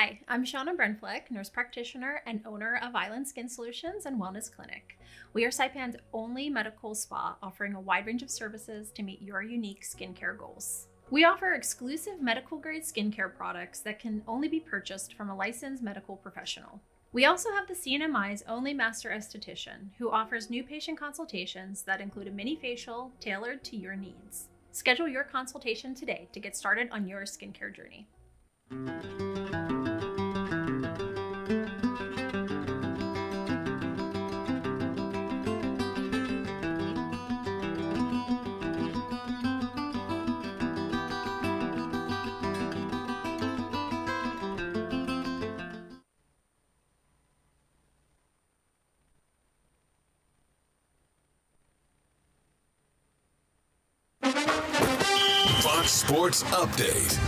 Hi, I'm Shauna Brenfleck, nurse practitioner and owner of Island Skin Solutions and Wellness Clinic. We are Saipan's only medical spa offering a wide range of services to meet your unique skincare goals. We offer exclusive medical-grade skincare products that can only be purchased from a licensed medical professional. We also have the CNMI's only master esthetician, who offers new patient consultations that include a mini facial tailored to your needs. Schedule your consultation today to get started on your skincare journey. Fox Sports Update.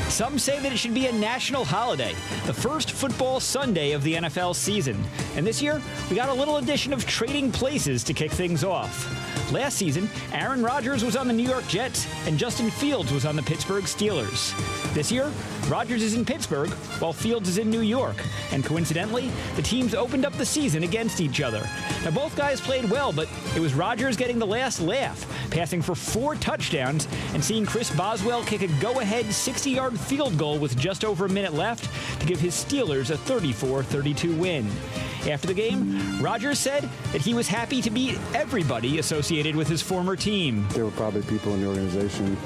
Some say that it should be a national holiday, the first football Sunday of the NFL season. And this year, we got a little addition of trading places to kick things off. Last season, Aaron Rodgers was on the New York Jets and Justin Fields was on the Pittsburgh Steelers. This year, Rodgers is in Pittsburgh while Fields is in New York. And coincidentally, the teams opened up the season against each other. Now, both guys played well, but it was Rodgers getting the last laugh, passing for 4 touchdowns and seeing Chris Boswell kick a go-ahead 60-yard field goal with just over a minute left to give his Steelers a 34-32 win. After the game, Rodgers said that he was happy to beat everybody associated with his former team. There were probably people in the organization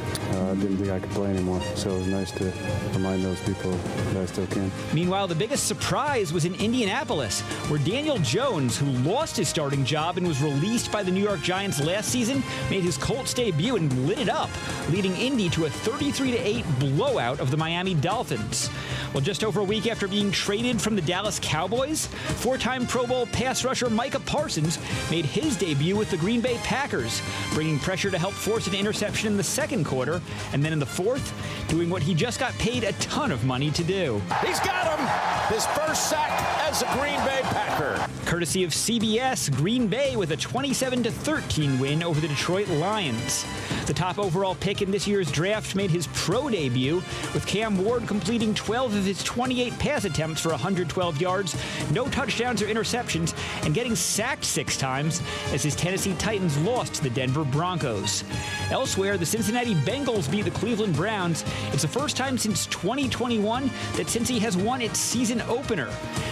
didn't think I could play anymore, so it was nice to remind those people that I still can. Meanwhile, the biggest surprise was in Indianapolis, where Daniel Jones, who lost his starting job and was released by the New York Giants last season, made his Colts debut and lit it up, leading Indy to a 33-8 blowout of the Miami Dolphins. Well, just over a week after being traded from the Dallas Cowboys, 4-time Pro Bowl pass rusher Micah Parsons made his debut with the Green Bay Packers, bringing pressure to help force an interception in the second quarter, and then in the fourth, doing what he just got paid a ton of money to do. He's got him! His first sack as a Green Bay Packer. Courtesy of CBS, Green Bay with a 27-13 win over the Detroit Lions. The top overall pick in this year's draft made his pro debut, with Cam Ward completing 12 of his 28 pass attempts for 112 yards, no touchdowns or interceptions, and getting sacked 6 times as his Tennessee Titans lost to the Denver Broncos. Elsewhere, the Cincinnati Bengals beat the Cleveland Browns. It's the first time since 2021 that Cincy has won its season opener.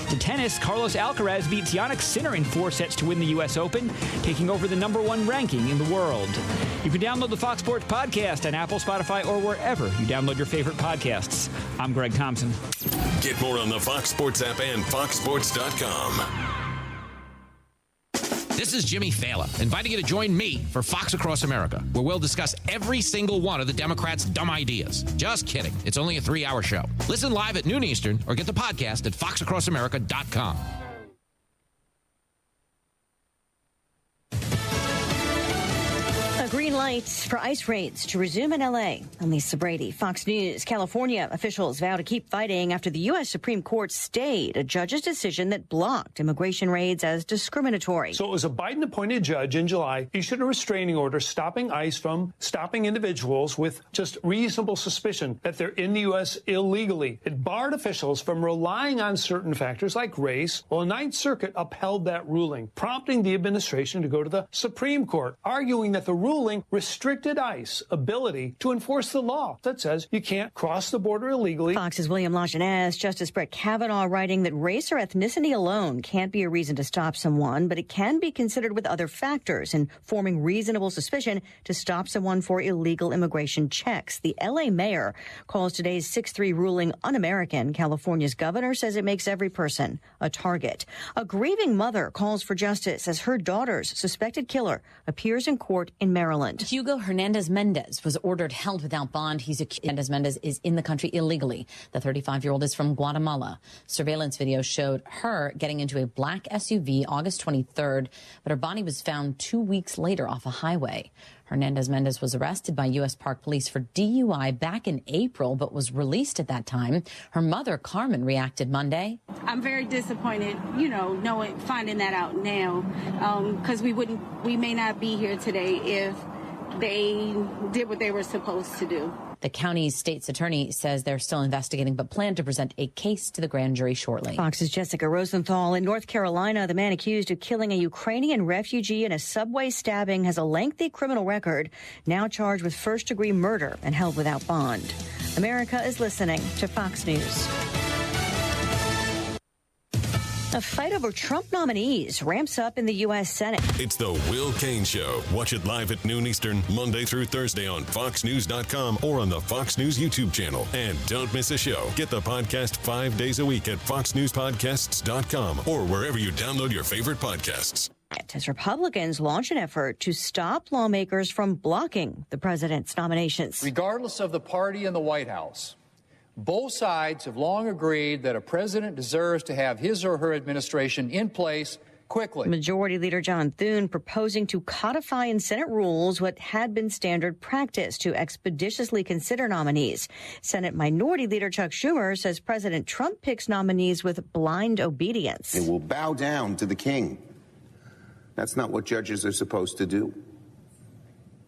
To tennis, Carlos Alcaraz beat Jannik Sinner in 4 sets to win the U.S. Open, taking over the #1 ranking in the world. You can download the Fox Sports Podcast on Apple, Spotify, or wherever you download your favorite podcasts. I'm Greg Thompson. Get more on the Fox Sports app and foxsports.com. This is Jimmy Fallon, inviting you to join me for Fox Across America, where we'll discuss every single one of the Democrats' dumb ideas. Just kidding. It's only a 3-hour show. Listen live at noon Eastern or get the podcast at foxacrossamerica.com. Green lights for ICE raids to resume in L.A. I'm Lisa Brady, Fox News. California officials vow to keep fighting after the U.S. Supreme Court stayed a judge's decision that blocked immigration raids as discriminatory. So it was a Biden-appointed judge in July issued a restraining order stopping ICE from stopping individuals with just reasonable suspicion that they're in the U.S. illegally. It barred officials from relying on certain factors like race. Well, the Ninth Circuit upheld that ruling, prompting the administration to go to the Supreme Court, arguing that the ruling restricted ICE's ability to enforce the law that says you can't cross the border illegally. Fox's William Lajeunesse, Justice Brett Kavanaugh writing that race or ethnicity alone can't be a reason to stop someone, but it can be considered with other factors in forming reasonable suspicion to stop someone for illegal immigration checks. The L.A. mayor calls today's 6-3 ruling un-American. California's governor says it makes every person a target. A grieving mother calls for justice as her daughter's suspected killer appears in court in Maryland. Hugo Hernandez-Mendez was ordered held without bond. Hernandez-Mendez is in the country illegally. The 35-year-old is from Guatemala. Surveillance video showed her getting into a black SUV August 23rd, but her body was found 2 weeks later off a highway. Hernandez-Mendez was arrested by U.S. Park Police for DUI back in April, but was released at that time. Her mother, Carmen, reacted Monday. I'm very disappointed, finding that out now, because we may not be here today if they did what they were supposed to do. The county's state's attorney says they're still investigating but plan to present a case to the grand jury shortly. Fox's Jessica Rosenthal. In North Carolina, the man accused of killing a Ukrainian refugee in a subway stabbing has a lengthy criminal record, now charged with first-degree murder and held without bond. America is listening to Fox News. A fight over Trump nominees ramps up in the U.S. Senate. It's the Will Cain Show. Watch it live at noon Eastern, Monday through Thursday on FoxNews.com or on the Fox News YouTube channel. And don't miss a show. Get the podcast 5 days a week at FoxNewsPodcasts.com or wherever you download your favorite podcasts. As Republicans launch an effort to stop lawmakers from blocking the president's nominations. Regardless of the party in the White House, both sides have long agreed that a president deserves to have his or her administration in place quickly. Majority Leader John Thune proposing to codify in Senate rules what had been standard practice to expeditiously consider nominees. Senate Minority Leader Chuck Schumer says President Trump picks nominees with blind obedience. They will bow down to the king. That's not what judges are supposed to do.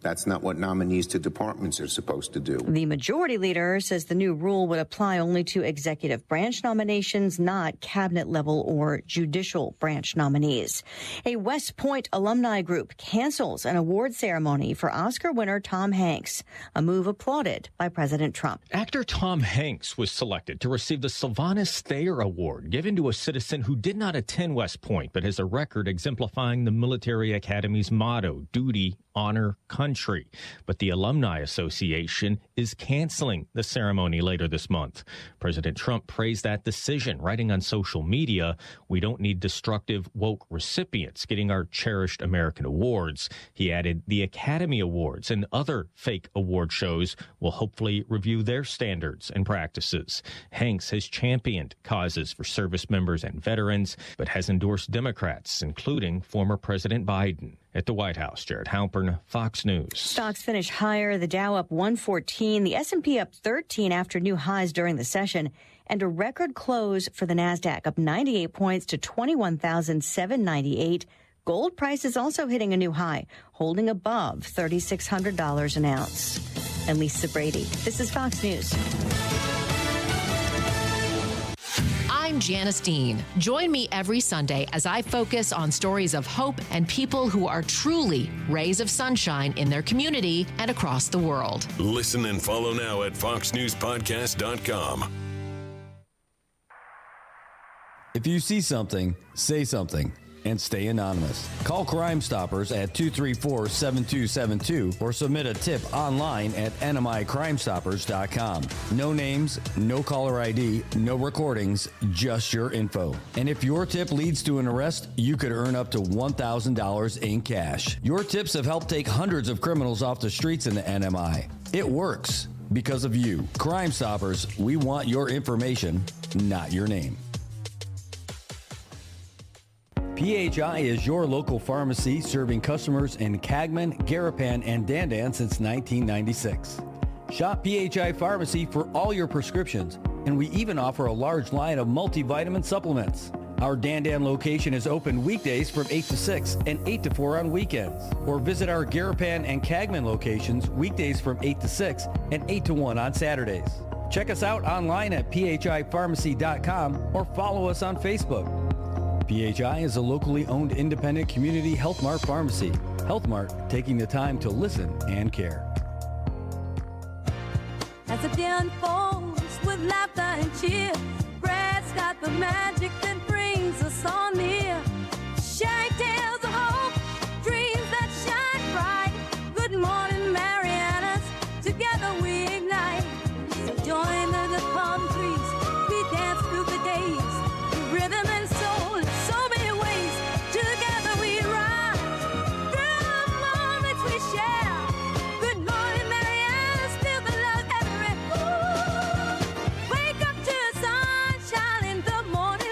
That's not what nominees to departments are supposed to do. The majority leader says the new rule would apply only to executive branch nominations, not cabinet level or judicial branch nominees. A West Point alumni group cancels an award ceremony for Oscar winner Tom Hanks, a move applauded by President Trump. Actor Tom Hanks was selected to receive the Sylvanus Thayer Award, given to a citizen who did not attend West Point, but has a record exemplifying the military academy's motto, duty, honor, country. But the Alumni Association is canceling the ceremony later this month. President Trump praised that decision, writing on social media, "We don't need destructive, woke recipients getting our cherished American awards." He added, the Academy Awards and other fake award shows will hopefully review their standards and practices. Hanks has championed causes for service members and veterans, but has endorsed Democrats, including former President Biden. At the White House, Jared Halpern, Fox News. Stocks finish higher, the Dow up 114, the S&P up 13 after new highs during the session, and a record close for the NASDAQ, up 98 points to 21,798. Gold prices also hitting a new high, holding above $3,600 an ounce. And Lisa Brady, this is Fox News. I'm Janice Dean. Join me every Sunday as I focus on stories of hope and people who are truly rays of sunshine in their community and across the world. Listen and follow now at FoxNewsPodcast.com. If you see something, say something. And stay anonymous. Call Crime Stoppers at 234-7272 or submit a tip online at NMICrimeStoppers.com. No names, no caller ID, no recordings, just your info. And if your tip leads to an arrest, you could earn up to $1,000 in cash. Your tips have helped take hundreds of criminals off the streets in the NMI. It works because of you. Crime Stoppers, we want your information, not your name. PHI is your local pharmacy serving customers in Cagman, Garapan, and Dandan since 1996. Shop PHI Pharmacy for all your prescriptions, and we even offer a large line of multivitamin supplements. Our Dandan location is open weekdays from 8 to 6 and 8 to 4 on weekends. Or visit our Garapan and Cagman locations weekdays from 8 to 6 and 8 to 1 on Saturdays. Check us out online at phipharmacy.com or follow us on Facebook. PHI is a locally owned independent community Health Mart pharmacy. Health Mart, taking the time to listen and care. As the day unfolds with laughter and cheer, Brad's got the magic that brings us all near. Sharing tales of hope, dreams that shine bright. Good morning, Marianas, together we ignite. So join the palm trees, we dance through the days, rhythm and soul, in so many ways. Together we rise through the moments we share. Good morning, Marianas, feel the love everywhere. Ooh. Wake up to the sunshine in the morning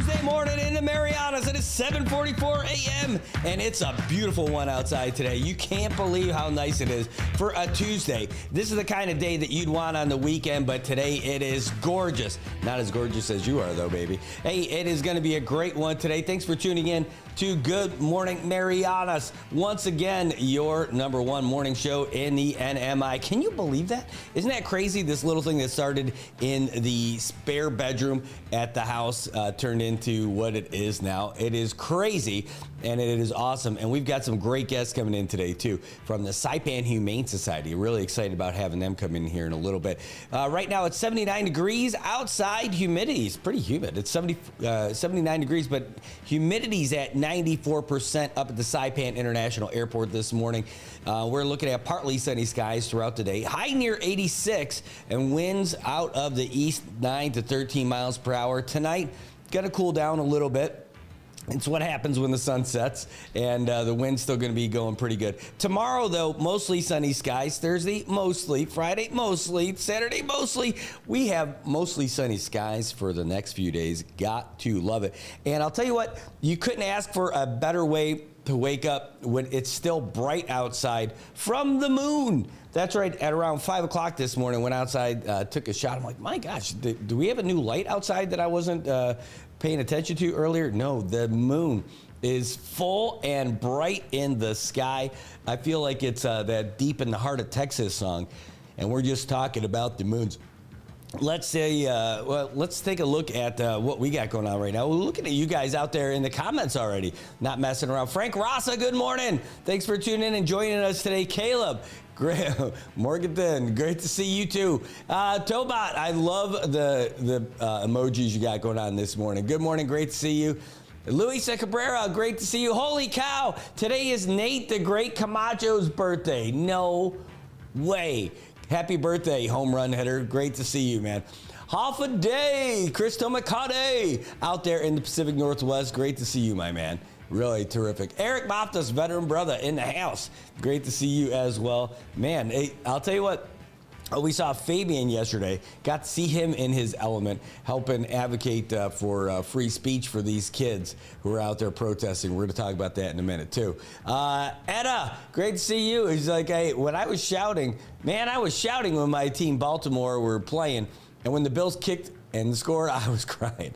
Tuesday morning in the Marianas. It is 7:44 a.m. and it's a beautiful one outside today. You can't believe how nice it is for a Tuesday. This is the kind of day that you'd want on the weekend, but today it is gorgeous. Not as gorgeous as you are, though, baby. Hey, it is going to be a great one today. Thanks for tuning in to Good Morning Marianas. Once again, your number one morning show in the NMI. Can you believe that? Isn't that crazy? This little thing that started in the spare bedroom at the house turned into what it is now. It is crazy, and it is awesome. And we've got some great guests coming in today, too, from the Saipan Humane Society. Really excited about having them come in here in a little bit. Right now, it's 79 degrees outside. Humidity is pretty humid. It's 79 degrees, but humidity's at 94% up at the Saipan International Airport this morning. We're looking at partly sunny skies throughout the day. High near 86 and winds out of the east 9 to 13 miles per hour. Tonight, going to cool down a little bit. It's what happens when the sun sets, and the wind's still going to be going pretty good. Tomorrow, though, mostly sunny skies. Thursday, mostly. Friday, mostly. Saturday, mostly. We have mostly sunny skies for the next few days. Got to love it. And I'll tell you what, you couldn't ask for a better way to wake up when it's still bright outside from the moon. That's right. At around 5 o'clock this morning, went outside, took a shot. I'm like, my gosh, do we have a new light outside that I wasn't paying attention to earlier? No, the moon is full and bright in the sky. I feel like it's that Deep in the Heart of Texas song, and we're just talking about the moons. Let's say, let's take a look at what we got going on right now. We're looking at you guys out there in the comments already, not messing around. Frank Rasa, good morning. Thanks for tuning in and joining us today. Caleb, great. Morgan, great to see you too. Tobot, I love the emojis you got going on this morning. Good morning, great to see you. Luisa Cabrera, great to see you. Holy cow, today is Nate the Great Camacho's birthday. No way. Happy birthday, home run hitter. Great to see you, man. Half a day, Chris Tomacade out there in the Pacific Northwest. Great to see you, my man. Really terrific. Eric Moftas, veteran brother in the house. Great to see you as well. Man, hey, I'll tell you what. We saw Fabian yesterday. Got to see him in his element, helping advocate for free speech for these kids who are out there protesting. We're going to talk about that in a minute, too. Edda, great to see you. He's like, hey, when I was shouting, man, I was shouting when my team Baltimore were playing. And when the Bills kicked and scored, I was crying,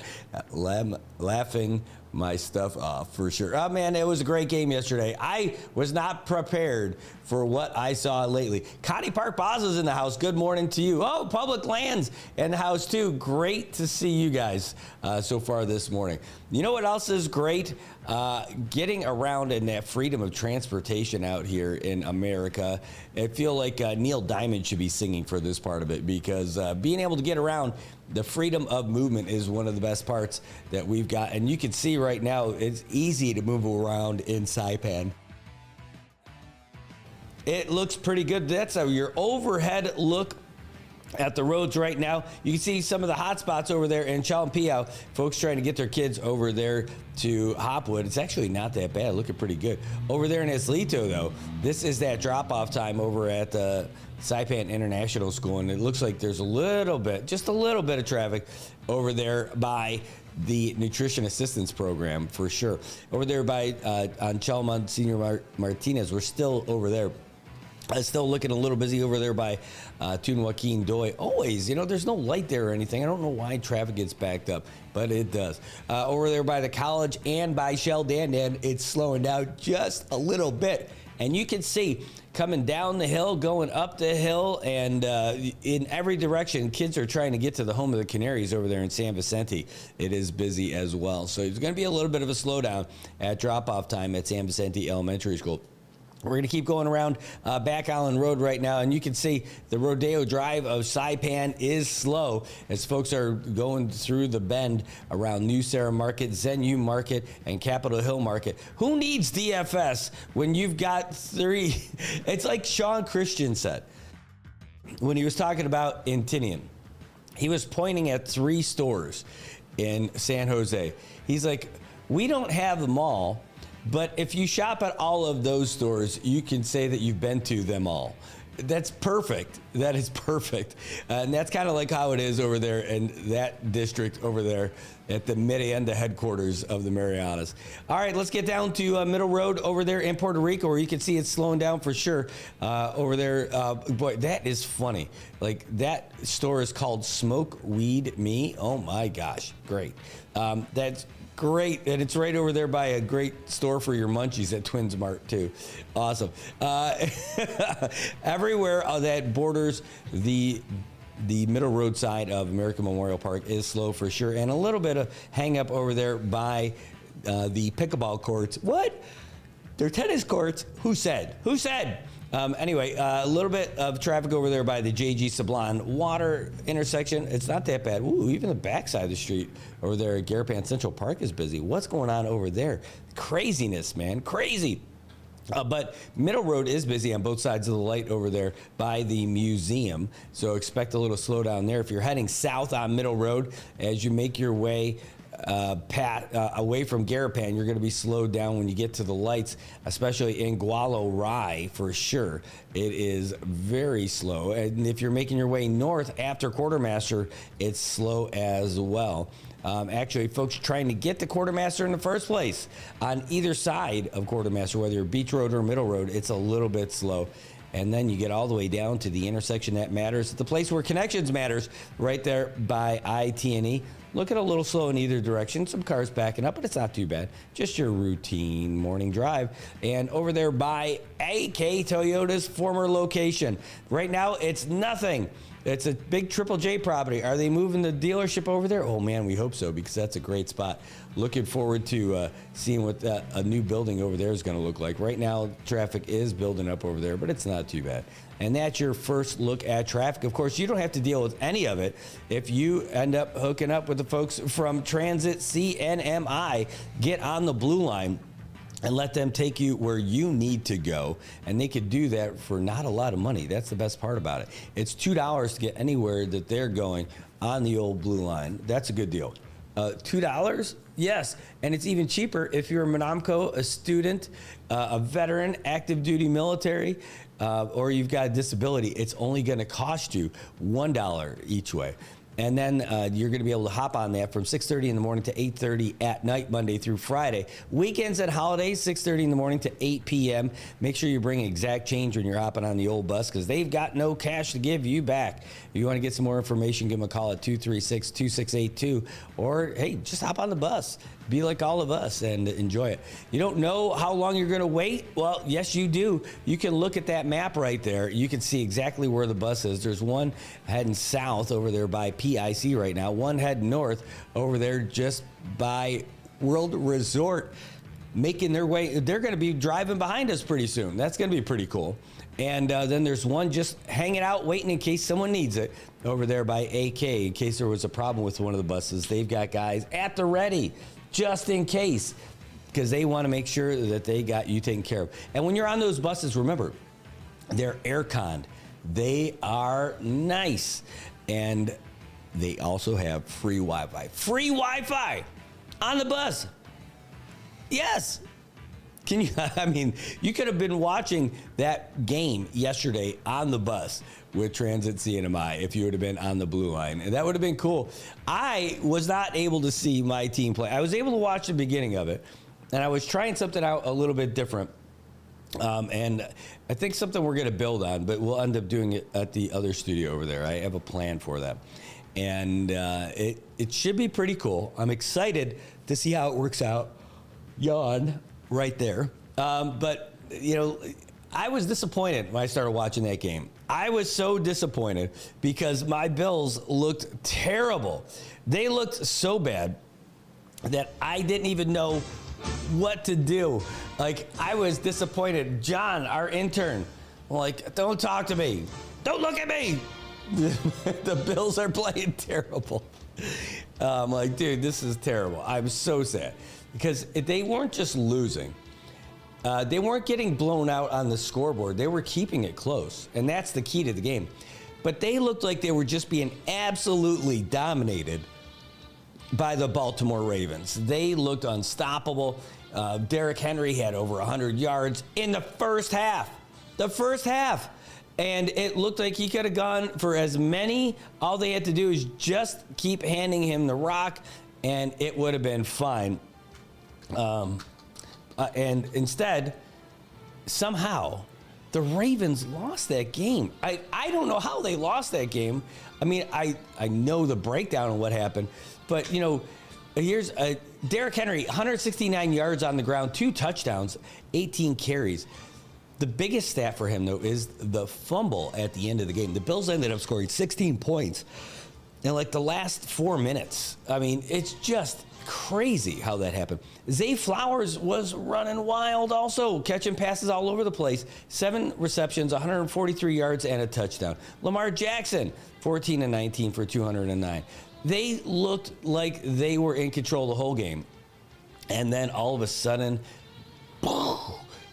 laughing my stuff off for sure. Oh, man, it was a great game yesterday. I was not prepared for what I saw lately. Connie Park Baza's in the house. Good morning to you. Oh, Public Lands in the house, too. Great to see you guys so far this morning. You know what else is great? Getting around in that freedom of transportation out here in America. I feel like Neil Diamond should be singing for this part of it because being able to get around, the freedom of movement is one of the best parts that we've got. And you can see right now, it's easy to move around in Saipan. It looks pretty good. That's your overhead look at the roads right now. You can see some of the hot spots over there in Chalumpiao. Folks trying to get their kids over there to Hopwood. It's actually not that bad. Looking pretty good. Over there in Islito, though, this is that drop-off time over at the Saipan International School, and it looks like there's a little bit, just a little bit of traffic over there by the Nutrition Assistance Program, for sure. Over there by on Chalmont Senior Martinez, we're still over there. Still looking a little busy over there by Tun Joaquin Doi. Always, you know, there's no light there or anything. I don't know why traffic gets backed up, but it does. Over there by the college and by Shell Dandan, it's slowing down just a little bit. And you can see coming down the hill, going up the hill, and in every direction, kids are trying to get to the home of the Canaries over there in San Vicente. It is busy as well. So it's going to be a little bit of a slowdown at drop-off time at San Vicente Elementary School. We're going to keep going around Back Island Road right now, and you can see the Rodeo Drive of Saipan is slow as folks are going through the bend around New Sarah Market, Zenu Market, and Capitol Hill Market. Who needs DFS when you've got three? It's like Sean Christian said when he was talking about in Tinian. He was pointing at 3 stores in San Jose. He's like, we don't have them all. But if you shop at all of those stores, you can say that you've been to them all. That's perfect. That is perfect. And that's kind of like how it is over there in that district over there at the Marianas headquarters of the Marianas. All right, let's get down to Middle Road over there in Puerto Rico, where you can see it's slowing down for sure over there. Boy, that is funny. Like, that store is called Smoke Weed Me. Oh, my gosh. Great. That's great. And it's right over there by a great store for your munchies at Twins Mart, too. Awesome. Everywhere that borders the Middle Road side of American Memorial Park is slow for sure. And a little bit of hang up over there by the pickleball courts. What? They're tennis courts? Who said? Who said? Anyway, a little bit of traffic over there by the J.G. Sablon Water intersection. It's not that bad. Ooh, even the backside of the street over there at Garapan Central Park is busy. What's going on over there? Craziness, man. Crazy. But Middle Road is busy on both sides of the light over there by the museum. So expect a little slowdown there. If you're heading south on Middle Road, as you make your way away from Garapan, you're going to be slowed down when you get to the lights, especially in Gualo Rye for sure. It is very slow. And if you're making your way north after Quartermaster, it's slow as well. Actually, folks trying to get to Quartermaster in the first place on either side of Quartermaster, whether you're Beach Road or Middle Road, it's a little bit slow. And then you get all the way down to the intersection that matters, the place where connections matters, right there by I-T&E. Looking a little slow in either direction. Some cars backing up, but it's not too bad. Just your routine morning drive. And over there by AK Toyota's former location. Right now, it's nothing. It's a big Triple J property. Are they moving the dealership over there? Oh, man, we hope so, because that's a great spot. Looking forward to seeing what a new building over there is going to look like. Right now, traffic is building up over there, but it's not too bad. And that's your first look at traffic. Of course, you don't have to deal with any of it if you end up hooking up with the folks from Transit CNMI. Get on the Blue Line and let them take you where you need to go. And they could do that for not a lot of money. That's the best part about it. It's $2 to get anywhere that they're going on the old Blue Line. That's a good deal. $2? Yes. And it's even cheaper if you're a Monomco, a student, a veteran, active duty military, or you've got a disability. It's only going to cost you $1 each way. And then you're going to be able to hop on that from 6:30 in the morning to 8:30 at night, Monday through Friday. Weekends and holidays, 6:30 in the morning to 8 p.m. Make sure you bring exact change when you're hopping on the old bus, because they've got no cash to give you back. If you want to get some more information, give them a call at 236-2682. Or, hey, just hop on the bus. Be like all of us and enjoy it. You don't know how long you're going to wait? Well, yes, you do. You can look at that map right there. You can see exactly where the bus is. There's one heading south over there by PIC right now. One heading north over there just by World Resort, making their way. They're going to be driving behind us pretty soon. That's going to be pretty cool. And then there's one just hanging out, waiting in case someone needs it over there by AK, in case there was a problem with one of the buses. They've got guys at the ready, just in case, because they want to make sure that they got you taken care of. And when you're on those buses, remember, they're air-conned. They are nice. And they also have free Wi-Fi. Free Wi-Fi on the bus. Yes. Can you, I mean, you could have been watching that game yesterday on the bus with Transit CNMI if you would have been on the Blue Line. And that would have been cool. I was not able to see my team play. I was able to watch the beginning of it, and I was trying something out a little bit different. And I think something we're going to build on, but we'll end up doing it at the other studio over there. I have a plan for that. And it should be pretty cool. I'm excited to see how it works out. Yawn. Right there. But, you know, I was disappointed when I started watching that game. I was so disappointed because my Bills looked terrible. They looked so bad that I didn't even know what to do. Like, I was disappointed. John, our intern, like, don't talk to me. Don't look at me. The Bills are playing terrible. I'm like, dude, this is terrible. I'm so sad. Because they weren't just losing. They weren't getting blown out on the scoreboard. They were keeping it close. And that's the key to the game. But they looked like they were just being absolutely dominated by the Baltimore Ravens. They looked unstoppable. Derrick Henry had over 100 yards in the first half. The first half. And it looked like he could have gone for as many. All they had to do is just keep handing him the rock, and it would have been fine. And instead, somehow, the Ravens lost that game. I don't know how they lost that game. I mean, I know the breakdown of what happened, but, here's Derrick Henry, 169 yards on the ground, 2 touchdowns, 18 carries. The biggest stat for him, though, is the fumble at the end of the game. The Bills ended up scoring 16 points in like the last 4 minutes. I mean, it's just crazy how that happened. Zay Flowers was running wild also, catching passes all over the place. 7 receptions, 143 yards, and a touchdown. Lamar Jackson, 14-19 for 209. They looked like they were in control the whole game. And then all of a sudden, boom,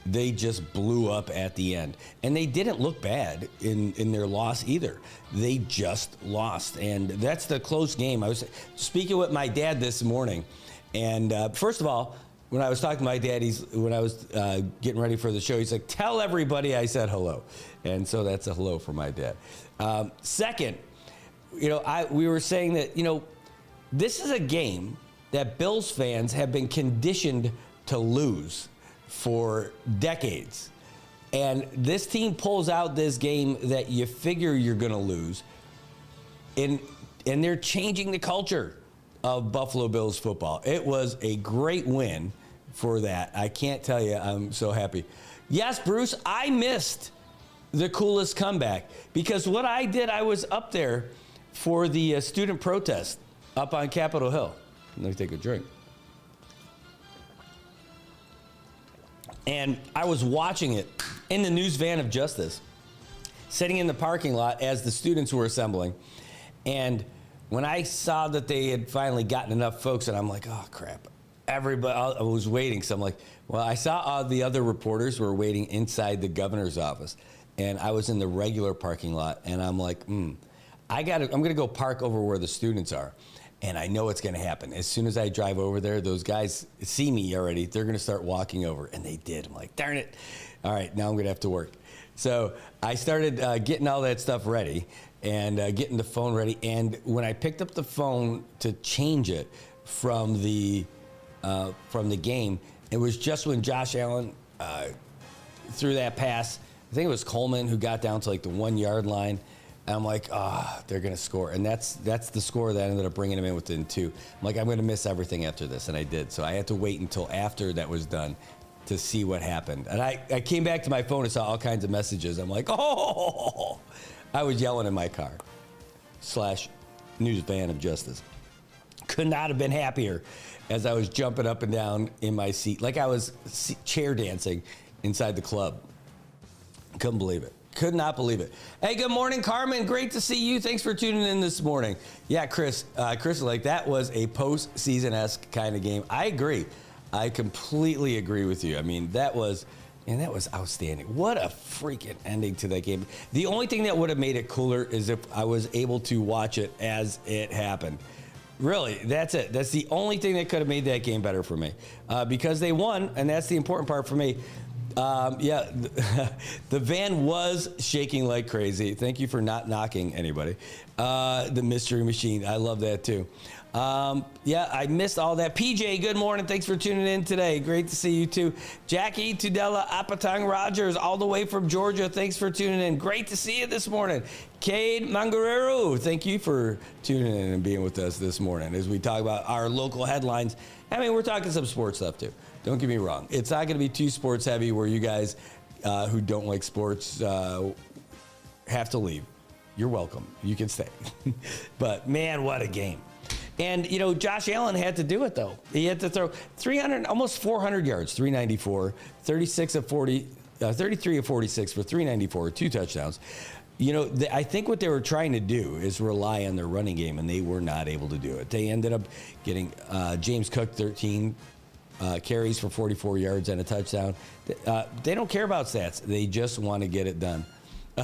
they just blew up at the end. And they didn't look bad in their loss either. They just lost. And that's the close game. I was speaking with my dad this morning. And first of all, when I was talking to my dad, when I was getting ready for the show, he's like, tell everybody I said hello. And so that's a hello for my dad. Second, we were saying that, this is a game that Bills fans have been conditioned to lose for decades. And this team pulls out this game that you figure you're going to lose. And they're changing the culture of Buffalo Bills football. It was a great win for that. I can't tell you, I'm so happy. Yes, Bruce, I missed the coolest comeback because what I did, I was up there for the student protest up on Capitol Hill. Let me take a drink. And I was watching it in the news van of justice, sitting in the parking lot as the students were assembling. And when I saw that they had finally gotten enough folks, and I'm like, oh, crap. Everybody, I was waiting. So I'm like, well, I saw the other reporters were waiting inside the governor's office. And I was in the regular parking lot. And I'm like, I'm going to go park over where the students are. And I know what's going to happen. As soon as I drive over there, those guys see me already. They're going to start walking over. And they did. I'm like, darn it. All right, now I'm going to have to work. So I started getting all that stuff ready and getting the phone ready. And when I picked up the phone to change it from the game, it was just when Josh Allen threw that pass. I think it was Coleman who got down to like the 1 yard line. And I'm like, they're going to score. And that's the score that ended up bringing him in within 2. I'm like, I'm going to miss everything after this. And I did. So I had to wait until after that was done to see what happened. And I came back to my phone and saw all kinds of messages. I'm like, oh, I was yelling in my car. / news van of justice. Could not have been happier as I was jumping up and down in my seat like I was chair dancing inside the club. Couldn't believe it. Could not believe it. Hey, good morning, Carmen. Great to see you. Thanks for tuning in this morning. Yeah, Chris is like, that was a postseason-esque kind of game. I agree. I completely agree with you. I mean, that was outstanding. What a freaking ending to that game. The only thing that would have made it cooler is if I was able to watch it as it happened. Really, that's it. That's the only thing that could have made that game better for me. Because they won, and that's the important part for me. The van was shaking like crazy. Thank you for not knocking anybody. The mystery machine. I love that too. I missed all that. PJ, good morning. Thanks for tuning in today. Great to see you too. Jackie Tudela Apatang Rogers, all the way from Georgia. Thanks for tuning in. Great to see you this morning. Cade Mangarero, thank you for tuning in and being with us this morning as we talk about our local headlines. I mean, we're talking some sports stuff too. Don't get me wrong. It's not going to be too sports heavy where you guys who don't like sports have to leave. You're welcome. You can stay. But, man, what a game. And, Josh Allen had to do it, though. He had to throw 300, almost 400 yards, 394, 33 of 46 for 394, 2 touchdowns. I think what they were trying to do is rely on their running game, and they were not able to do it. They ended up getting James Cook 13 carries for 44 yards and a touchdown. They don't care about stats. They just want to get it done.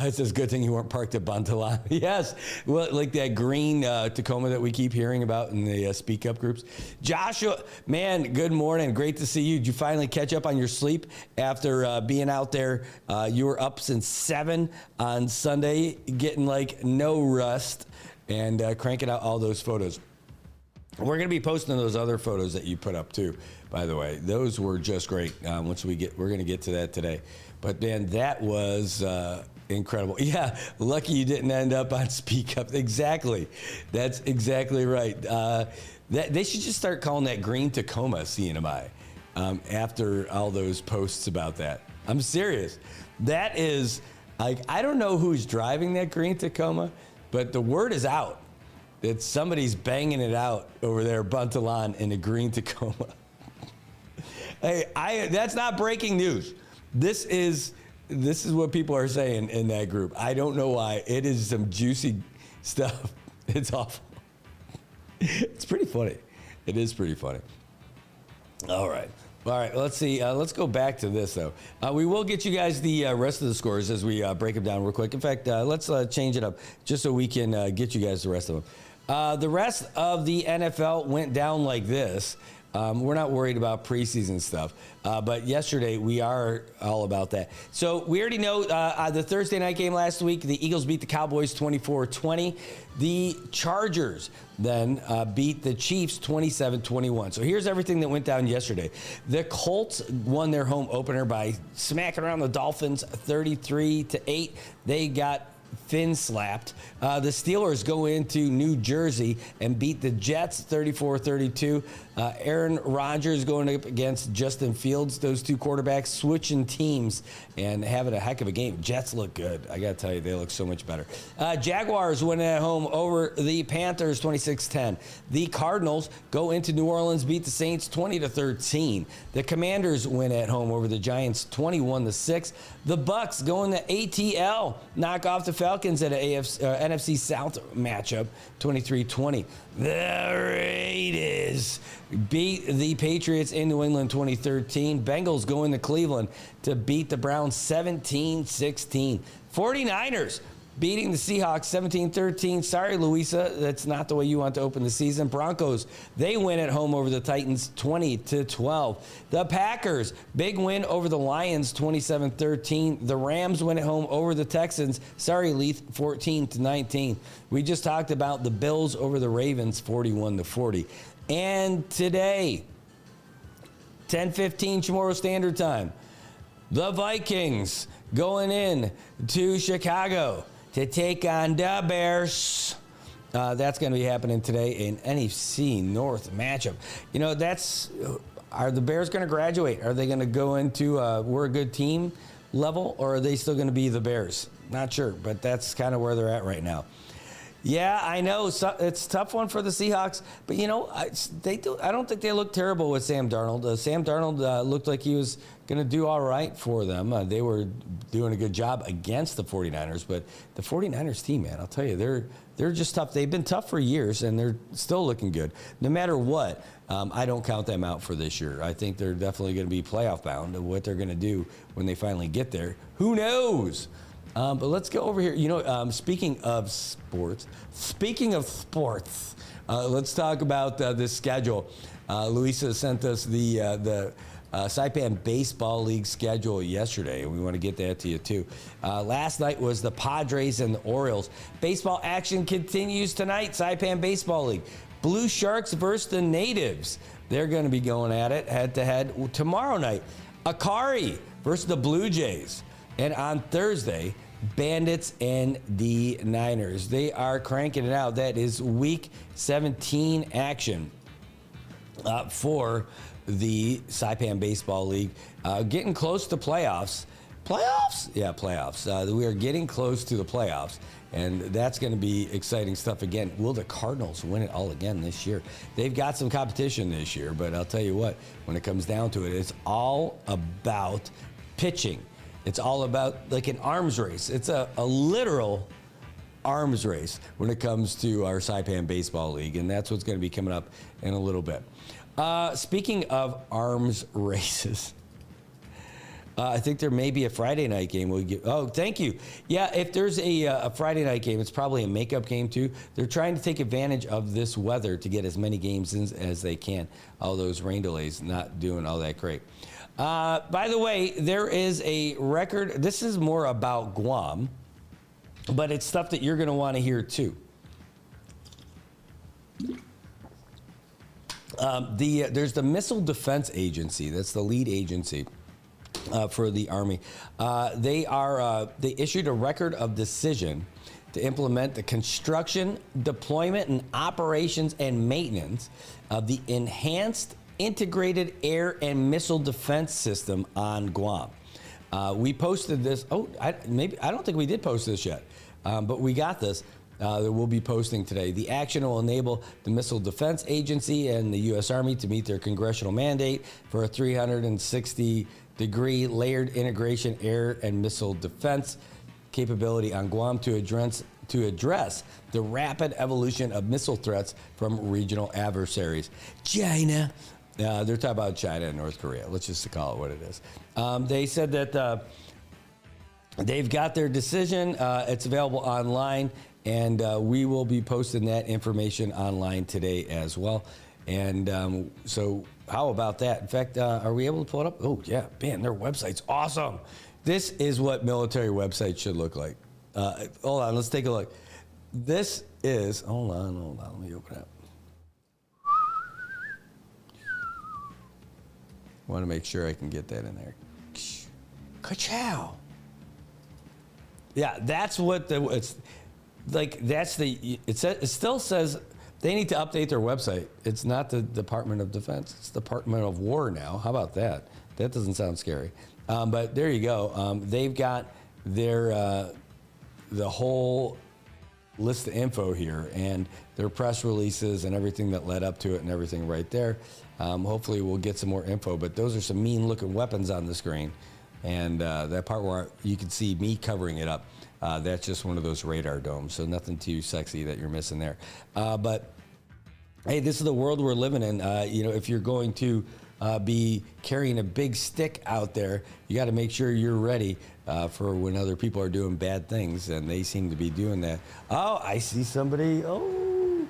It says, good thing you weren't parked at Bantalan. Yes, well, like that green Tacoma that we keep hearing about in the Speak Up groups. Joshua, man, good morning. Great to see you. Did you finally catch up on your sleep after being out there? You were up since 7 on Sunday, getting like no rest and cranking out all those photos. We're going to be posting those other photos that you put up too, by the way. Those were just great. We're going to get to that today. But man, that was incredible. Yeah, lucky you didn't end up on Speak Up. Exactly. That's exactly right. They should just start calling that Green Tacoma CNMI after all those posts about that. I'm serious. That is, like, I don't know who's driving that Green Tacoma, but the word is out that somebody's banging it out over there, Bantalan, in a Green Tacoma. Hey, that's not breaking news. This is what people are saying in that group. I don't know why. It is some juicy stuff. It's awful. It's pretty funny. It is pretty funny. All right. Let's see. Let's go back to this, though. We will get you guys the rest of the scores as we break them down real quick. In fact, let's change it up just so we can get you guys the rest of them. The rest of the NFL went down like this. We're not worried about preseason stuff, but yesterday we are all about that. So we already know the Thursday night game last week, the Eagles beat the Cowboys 24-20. The Chargers then beat the Chiefs 27-21. So here's everything that went down yesterday. The Colts won their home opener by smacking around the Dolphins 33-8. They got fin slapped. The Steelers go into New Jersey and beat the Jets 34-32. Aaron Rodgers going up against Justin Fields. Those two quarterbacks switching teams and having a heck of a game. Jets look good. I got to tell you, they look so much better. Jaguars win at home over the Panthers 26-10. The Cardinals go into New Orleans, beat the Saints 20-13. The Commanders win at home over the Giants 21-6. The Bucks go into ATL, knock off the Falcons at an NFC South matchup 23-20. The Raiders beat the Patriots in New England 2013. Bengals go into Cleveland to beat the Browns 17-16. 49ers beating the Seahawks 17-13. Sorry, Louisa, that's not the way you want to open the season. Broncos, they win at home over the Titans 20-12. The Packers, big win over the Lions 27-13. The Rams win at home over the Texans. Sorry, Leith, 14-19. We just talked about the Bills over the Ravens 41-40. And today, 10:15 tomorrow Standard Time, the Vikings going in to Chicago to take on the Bears. That's going to be happening today in NFC North matchup. You know, are the Bears going to graduate? Are they going to go into we're a good team level, or are they still going to be the Bears? Not sure, but that's kind of where they're at right now. Yeah, I know. It's a tough one for the Seahawks, but, you know, I don't think they look terrible with Sam Darnold. Sam Darnold looked like he was going to do all right for them. They were doing a good job against the 49ers, but the 49ers team, man, I'll tell you, they're just tough. They've been tough for years, and they're still looking good. No matter what, I don't count them out for this year. I think they're definitely going to be playoff bound. What they're going to do when they finally get there, who knows? But let's go over here. You know, speaking of sports, let's talk about this schedule. Luisa sent us the Saipan Baseball League schedule yesterday, and we want to get that to you too. Last night was the Padres and the Orioles. Baseball action continues tonight. Saipan Baseball League. Blue Sharks versus the Natives. They're going to be going at it head-to-head tomorrow night. Akari versus the Blue Jays. And on Thursday, Bandits and the Niners. They are cranking it out. That is Week 17 action for the Saipan Baseball League. Getting close to playoffs. Playoffs? Yeah, playoffs. We are getting close to the playoffs, and that's going to be exciting stuff again. Will the Cardinals win it all again this year? They've got some competition this year, but I'll tell you what, when it comes down to it, it's all about pitching. It's all about like an arms race. It's a literal arms race when it comes to our Saipan Baseball League, and that's what's going to be coming up in a little bit. Speaking of arms races, I think there may be a Friday night game. Oh, thank you. Yeah, if there's a Friday night game, it's probably a makeup game too. They're trying to take advantage of this weather to get as many games in as they can. All those rain delays not doing all that great. By the way, there is a record. This is more about Guam, but it's stuff that you're going to want to hear too. There's the Missile Defense Agency. That's the lead agency for the Army. They issued a record of decision to implement the construction, deployment, and operations and maintenance of the Enhanced Integrated Air and Missile Defense System on Guam. We posted this. I don't think we did post this yet, but we got this. That we'll be posting today. The action will enable the Missile Defense Agency and the U.S. Army to meet their congressional mandate for a 360-degree layered integration air and missile defense capability on Guam to address the rapid evolution of missile threats from regional adversaries. China. They're talking about China and North Korea. Let's just call it what it is. They said that they've got their decision. It's available online. And we will be posting that information online today as well. And so how about that? In fact, are we able to pull it up? Oh, yeah. Man, their website's awesome. This is what military websites should look like. Hold on. Let's take a look. This is, hold on. Let me open it up. I want to make sure I can get that in there. Ka-chow. Yeah, that's what it's like. It still says they need to update their website. It's not the Department of Defense. It's the Department of War now. How about that? That doesn't sound scary. But there you go. They've got their the whole list of info here and their press releases and everything that led up to it and everything right there. Hopefully we'll get some more info. But those are some mean-looking weapons on the screen. And that part where you can see me covering it up, that's just one of those radar domes. So nothing too sexy that you're missing there. But hey, this is the world we're living in. If you're going to be carrying a big stick out there, you got to make sure you're ready for when other people are doing bad things, and they seem to be doing that. Oh, I see somebody. Oh,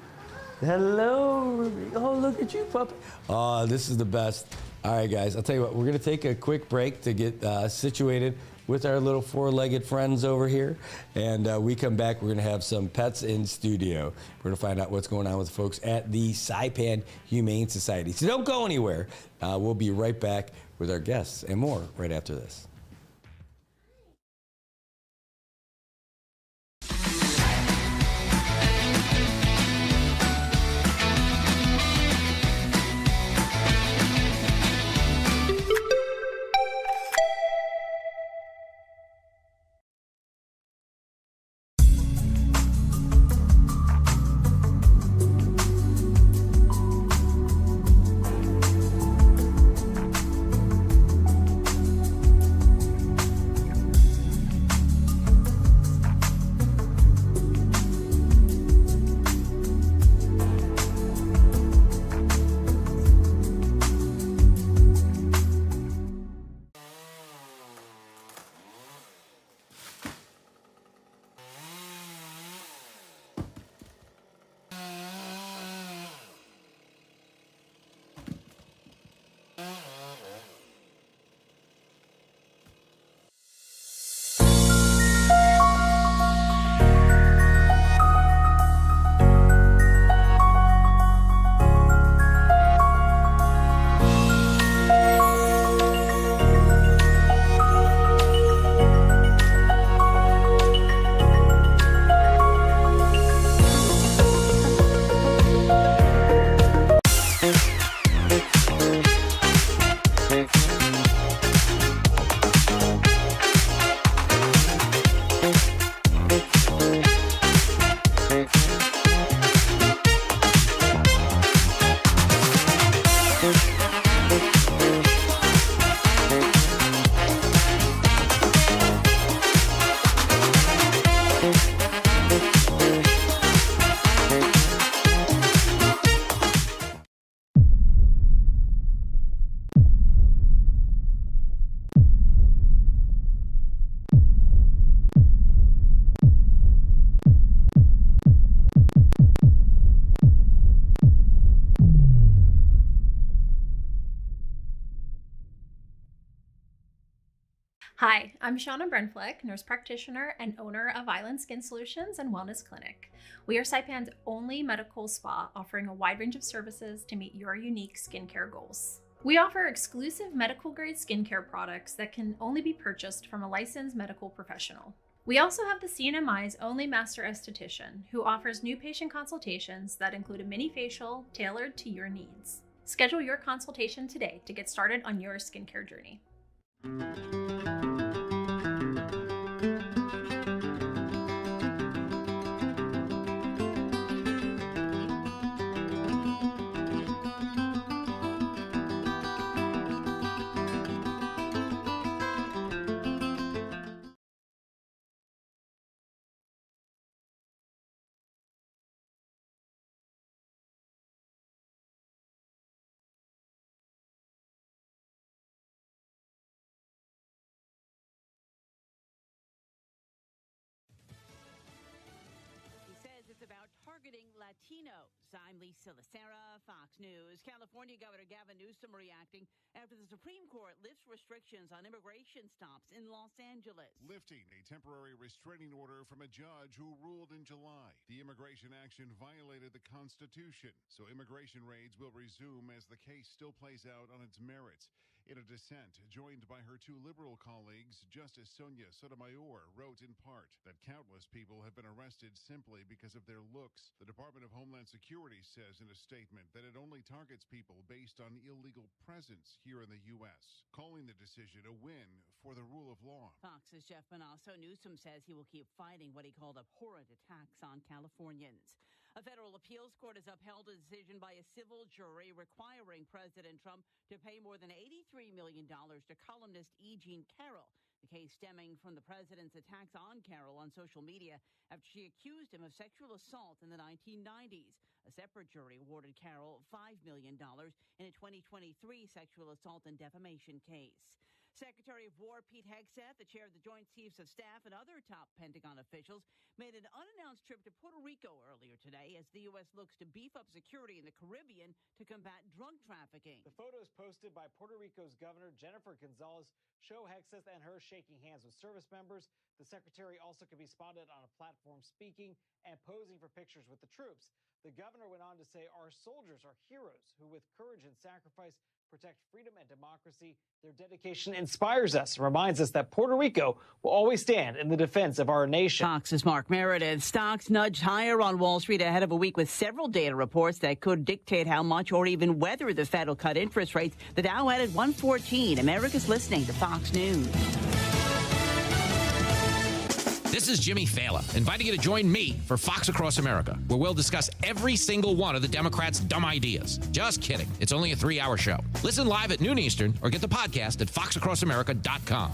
hello. Oh, look at you, puppy. Oh, this is the best. All right, guys, I'll tell you what, we're going to take a quick break to get situated with our little four-legged friends over here. And we come back, we're going to have some pets in studio. We're going to find out what's going on with folks at the Saipan Humane Society. So don't go anywhere. We'll be right back with our guests and more right after this. Hi, I'm Shauna Brenfleck, nurse practitioner and owner of Island Skin Solutions and Wellness Clinic. We are Saipan's only medical spa offering a wide range of services to meet your unique skincare goals. We offer exclusive medical-grade skincare products that can only be purchased from a licensed medical professional. We also have the CNMI's only master esthetician, who offers new patient consultations that include a mini facial tailored to your needs. Schedule your consultation today to get started on your skincare journey. Targeting Latinos. I'm Lisa Lacera, Fox News. California Governor Gavin Newsom reacting after the Supreme Court lifts restrictions on immigration stops in Los Angeles. Lifting a temporary restraining order from a judge who ruled in July. The immigration action violated the Constitution, so immigration raids will resume as the case still plays out on its merits. In a dissent, joined by her two liberal colleagues, Justice Sonia Sotomayor wrote in part that countless people have been arrested simply because of their looks. The Department of Homeland Security says in a statement that it only targets people based on illegal presence here in the U.S., calling the decision a win for the rule of law. Fox's Jeff Manasso. Newsom says he will keep fighting what he called abhorrent attacks on Californians. A federal appeals court has upheld a decision by a civil jury requiring President Trump to pay more than $83 million to columnist E. Jean Carroll. The case stemming from the president's attacks on Carroll on social media after she accused him of sexual assault in the 1990s. A separate jury awarded Carroll $5 million in a 2023 sexual assault and defamation case. Secretary of War Pete Hegseth, the chair of the Joint Chiefs of Staff, and other top Pentagon officials made an unannounced trip to Puerto Rico earlier today as the U.S. looks to beef up security in the Caribbean to combat drug trafficking. The photos posted by Puerto Rico's Governor Jennifer Gonzalez show Hegseth and her shaking hands with service members. The secretary also could be spotted on a platform speaking and posing for pictures with the troops. The governor went on to say our soldiers are heroes who with courage and sacrifice protect freedom and democracy. Their dedication inspires us and reminds us that Puerto Rico will always stand in the defense of our nation. Fox's Mark Meredith. Stocks nudged higher on Wall Street ahead of a week with several data reports that could dictate how much or even whether the Fed will cut interest rates. The Dow added 114. America's listening to Fox News. This is Jimmy Fallon, inviting you to join me for Fox Across America, where we'll discuss every single one of the Democrats' dumb ideas. Just kidding. It's only a 3-hour show. Listen live at noon Eastern or get the podcast at foxacrossamerica.com.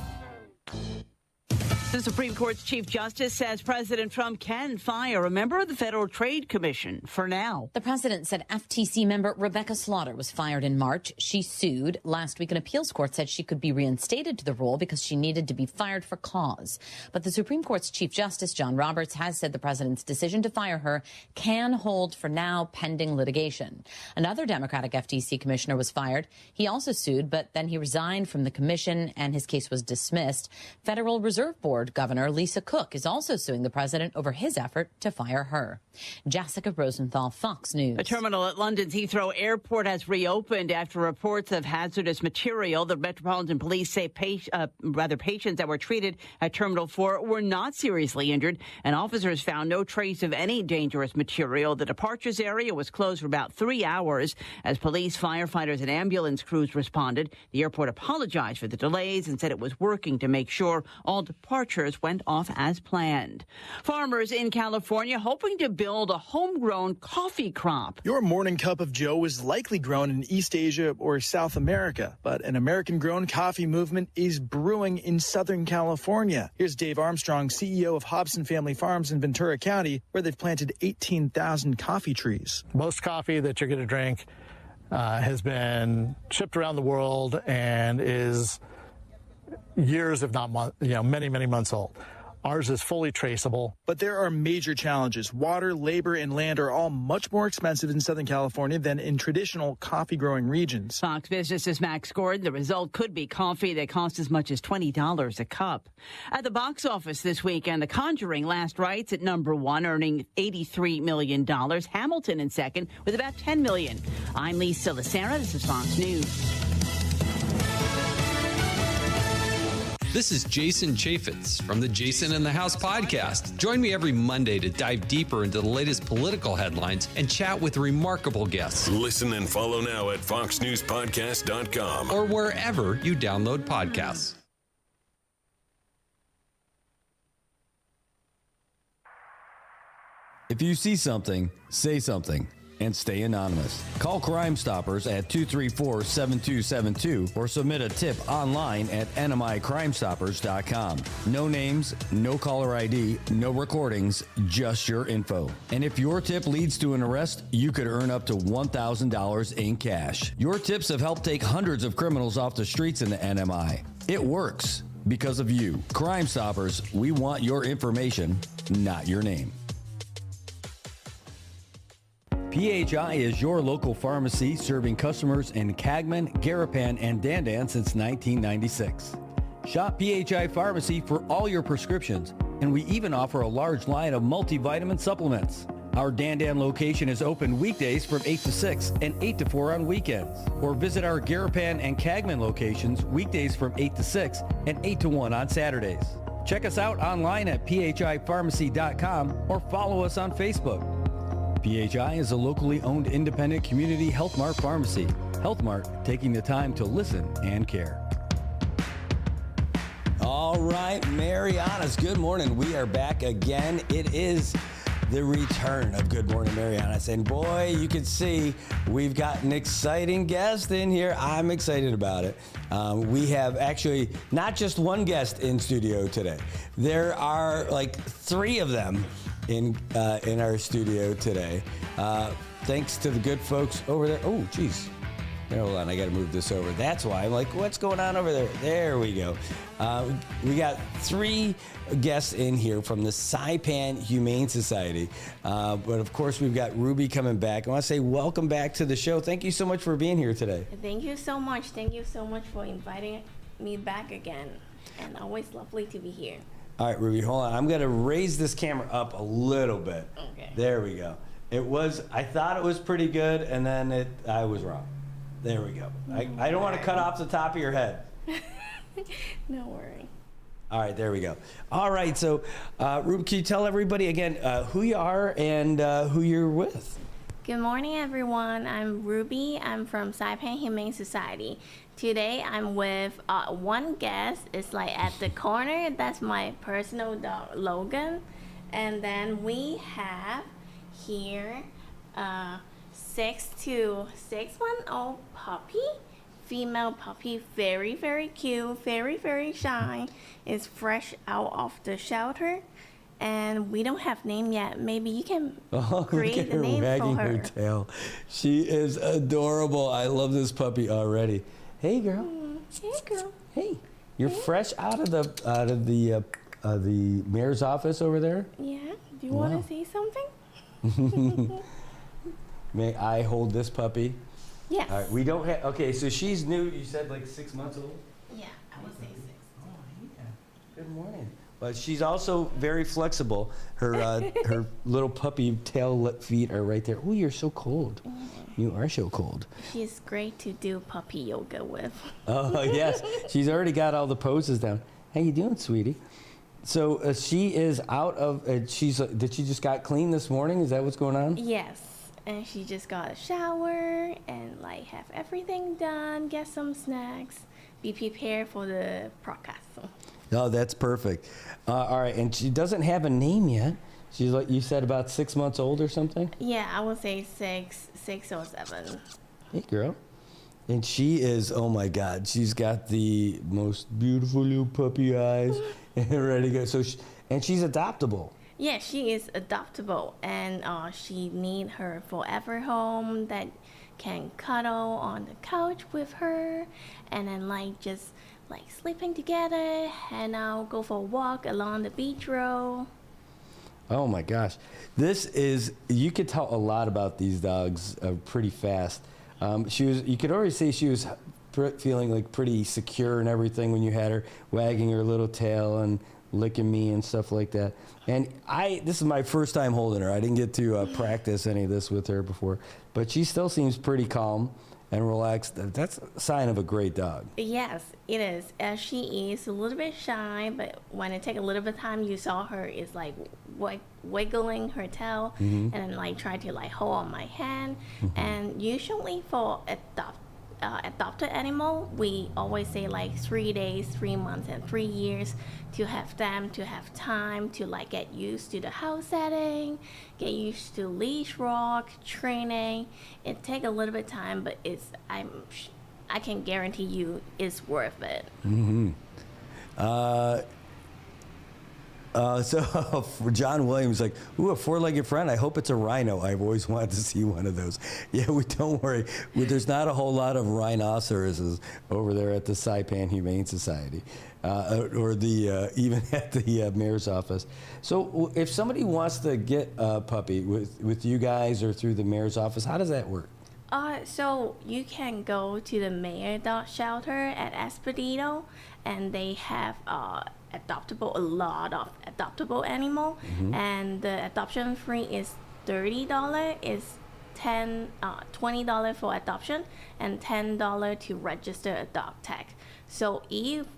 The Supreme Court's Chief Justice says President Trump can fire a member of the Federal Trade Commission for now. The president said FTC member Rebecca Slaughter was fired in March. She sued. Last week, an appeals court said she could be reinstated to the role because she needed to be fired for cause. But the Supreme Court's Chief Justice John Roberts has said the president's decision to fire her can hold for now pending litigation. Another Democratic FTC commissioner was fired. He also sued, but then he resigned from the commission and his case was dismissed. Federal Reserve Board Governor Lisa Cook is also suing the president over his effort to fire her. Jessica Rosenthal, Fox News. A terminal at London's Heathrow Airport has reopened after reports of hazardous material. The Metropolitan Police say patients that were treated at Terminal 4 were not seriously injured, and officers found no trace of any dangerous material. The departures area was closed for about 3 hours as police, firefighters, and ambulance crews responded. The airport apologized for the delays and said it was working to make sure all departures went off as planned. Farmers in California hoping to build a homegrown coffee crop. Your morning cup of joe is likely grown in East Asia or South America, but an American-grown coffee movement is brewing in Southern California. Here's Dave Armstrong, CEO of Hobson Family Farms in Ventura County, where they've planted 18,000 coffee trees. Most coffee that you're going to drink has been shipped around the world and is years, if not months, many months old. Ours is fully traceable. But there are major challenges. Water, labor, and land are all much more expensive in Southern California than in traditional coffee-growing regions. Fox Business's Max scored. The result could be coffee that costs as much as $20 a cup. At the box office this weekend, The Conjuring last rights at number 1, earning $83 million. Hamilton in second with about $10 million. I'm Lisa Lacera. This is Fox News. This is Jason Chaffetz from the Jason in the House podcast. Join me every Monday to dive deeper into the latest political headlines and chat with remarkable guests. Listen and follow now at foxnewspodcast.com or wherever you download podcasts. If you see something, say something. And stay anonymous. Call Crime Stoppers at 234-7272 or submit a tip online at nmicrimestoppers.com. No names, no caller ID, no recordings, just your info. And if your tip leads to an arrest, you could earn up to $1,000 in cash. Your tips have helped take hundreds of criminals off the streets in the NMI. It works because of you. Crime Stoppers, we want your information, not your name. PHI is your local pharmacy serving customers in Cagman, Garapan, and Dandan since 1996. Shop PHI Pharmacy for all your prescriptions, and we even offer a large line of multivitamin supplements. Our Dandan location is open weekdays from 8 to 6 and 8 to 4 on weekends. Or visit our Garapan and Cagman locations weekdays from 8 to 6 and 8 to 1 on Saturdays. Check us out online at phipharmacy.com or follow us on Facebook. PHI is a locally owned independent community Health Mart pharmacy. Health Mart, taking the time to listen and care. All right, Marianas, good morning. We are back again. It is the return of Good Morning Marianas. And boy, you can see we've got an exciting guest in here. I'm excited about it. We have actually not just one guest in studio today. There are like 3 of them in our studio today. Thanks to the good folks over there. Oh, geez. Hold on, I got to move this over. That's why I'm like, what's going on over there? There we go. We got 3 guests in here from the Saipan Humane Society. But of course, we've got Ruby coming back. I want to say welcome back to the show. Thank you so much for being here today. Thank you so much. Thank you so much for inviting me back again. And always lovely to be here. All right, Ruby, hold on. I'm going to raise this camera up a little bit. Okay. There we go. I thought it was pretty good, and then I was wrong. There we go. I don't want to cut off the top of your head. No worry. All right, there we go. All right, so Ruby, can you tell everybody again who you are and who you're with? Good morning, everyone. I'm Ruby. I'm from Saipan Humane Society. Today, I'm with one guest. It's like at the corner. That's my personal dog, Logan. And then we have here 6 to 6-month-old puppy, female puppy, very, very cute, very, very shy. Is fresh out of the shelter. And we don't have name yet. Maybe you can create a name wagging for her. her tail. She is adorable. I love this puppy already. Hey, girl. Hey, girl. Hey, you're fresh out of the mayor's office over there. Yeah. Do you want to say something? May I hold this puppy? Yes. All right. We don't have. Okay, so she's new. You said like 6 months old. Yeah, I would say 6. Oh, yeah. Good morning. But she's also very flexible. Her her little puppy tail feet are right there. Oh, you're so cold. You are so cold. She's great to do puppy yoga with. Oh, yes. She's already got all the poses down. How you doing, sweetie? So she is out of, did she just got clean this morning? Is that what's going on? Yes. And she just got a shower and like have everything done, get some snacks, be prepared for the podcast. Oh, that's perfect. All right, and she doesn't have a name yet. She's like you said, about 6 months old or something? Yeah, I would say 6 or 7. Hey, girl. And she is, oh my God, she's got the most beautiful little puppy eyes and ready to go. So, and she's adoptable. Yeah, she is adoptable, and she need her forever home that can cuddle on the couch with her, and then like just like sleeping together, and I'll go for a walk along the beach road. Oh my gosh. You could tell a lot about these dogs pretty fast. You could already see she was feeling like pretty secure and everything when you had her wagging her little tail and licking me and stuff like that. And this is my first time holding her. I didn't get to practice any of this with her before, but she still seems pretty calm and relaxed. That's a sign of a great dog. Yes, it is. She is a little bit shy, but when it takes a little bit of time, you saw her is like wiggling her tail and then like try to like hold on my hand. And usually for adopted animal, we always say like 3 days, 3 months, and 3 years to have them to have time to like get used to the house setting, get used to leash walk training. It takes a little bit of time, but I can guarantee you it's worth it. So John Williams, like, ooh, a four-legged friend. I hope it's a rhino. I've always wanted to see one of those. Yeah, don't worry. There's not a whole lot of rhinoceroses over there at the Saipan Humane Society, or even at the mayor's office. So if somebody wants to get a puppy with you guys or through the mayor's office, how does that work? So you can go to the Mayor Dog Shelter at Esposito, and they have a lot of adoptable animal, and the adoption fee is $30. Is $20 for adoption and $10 to register a dog tag. So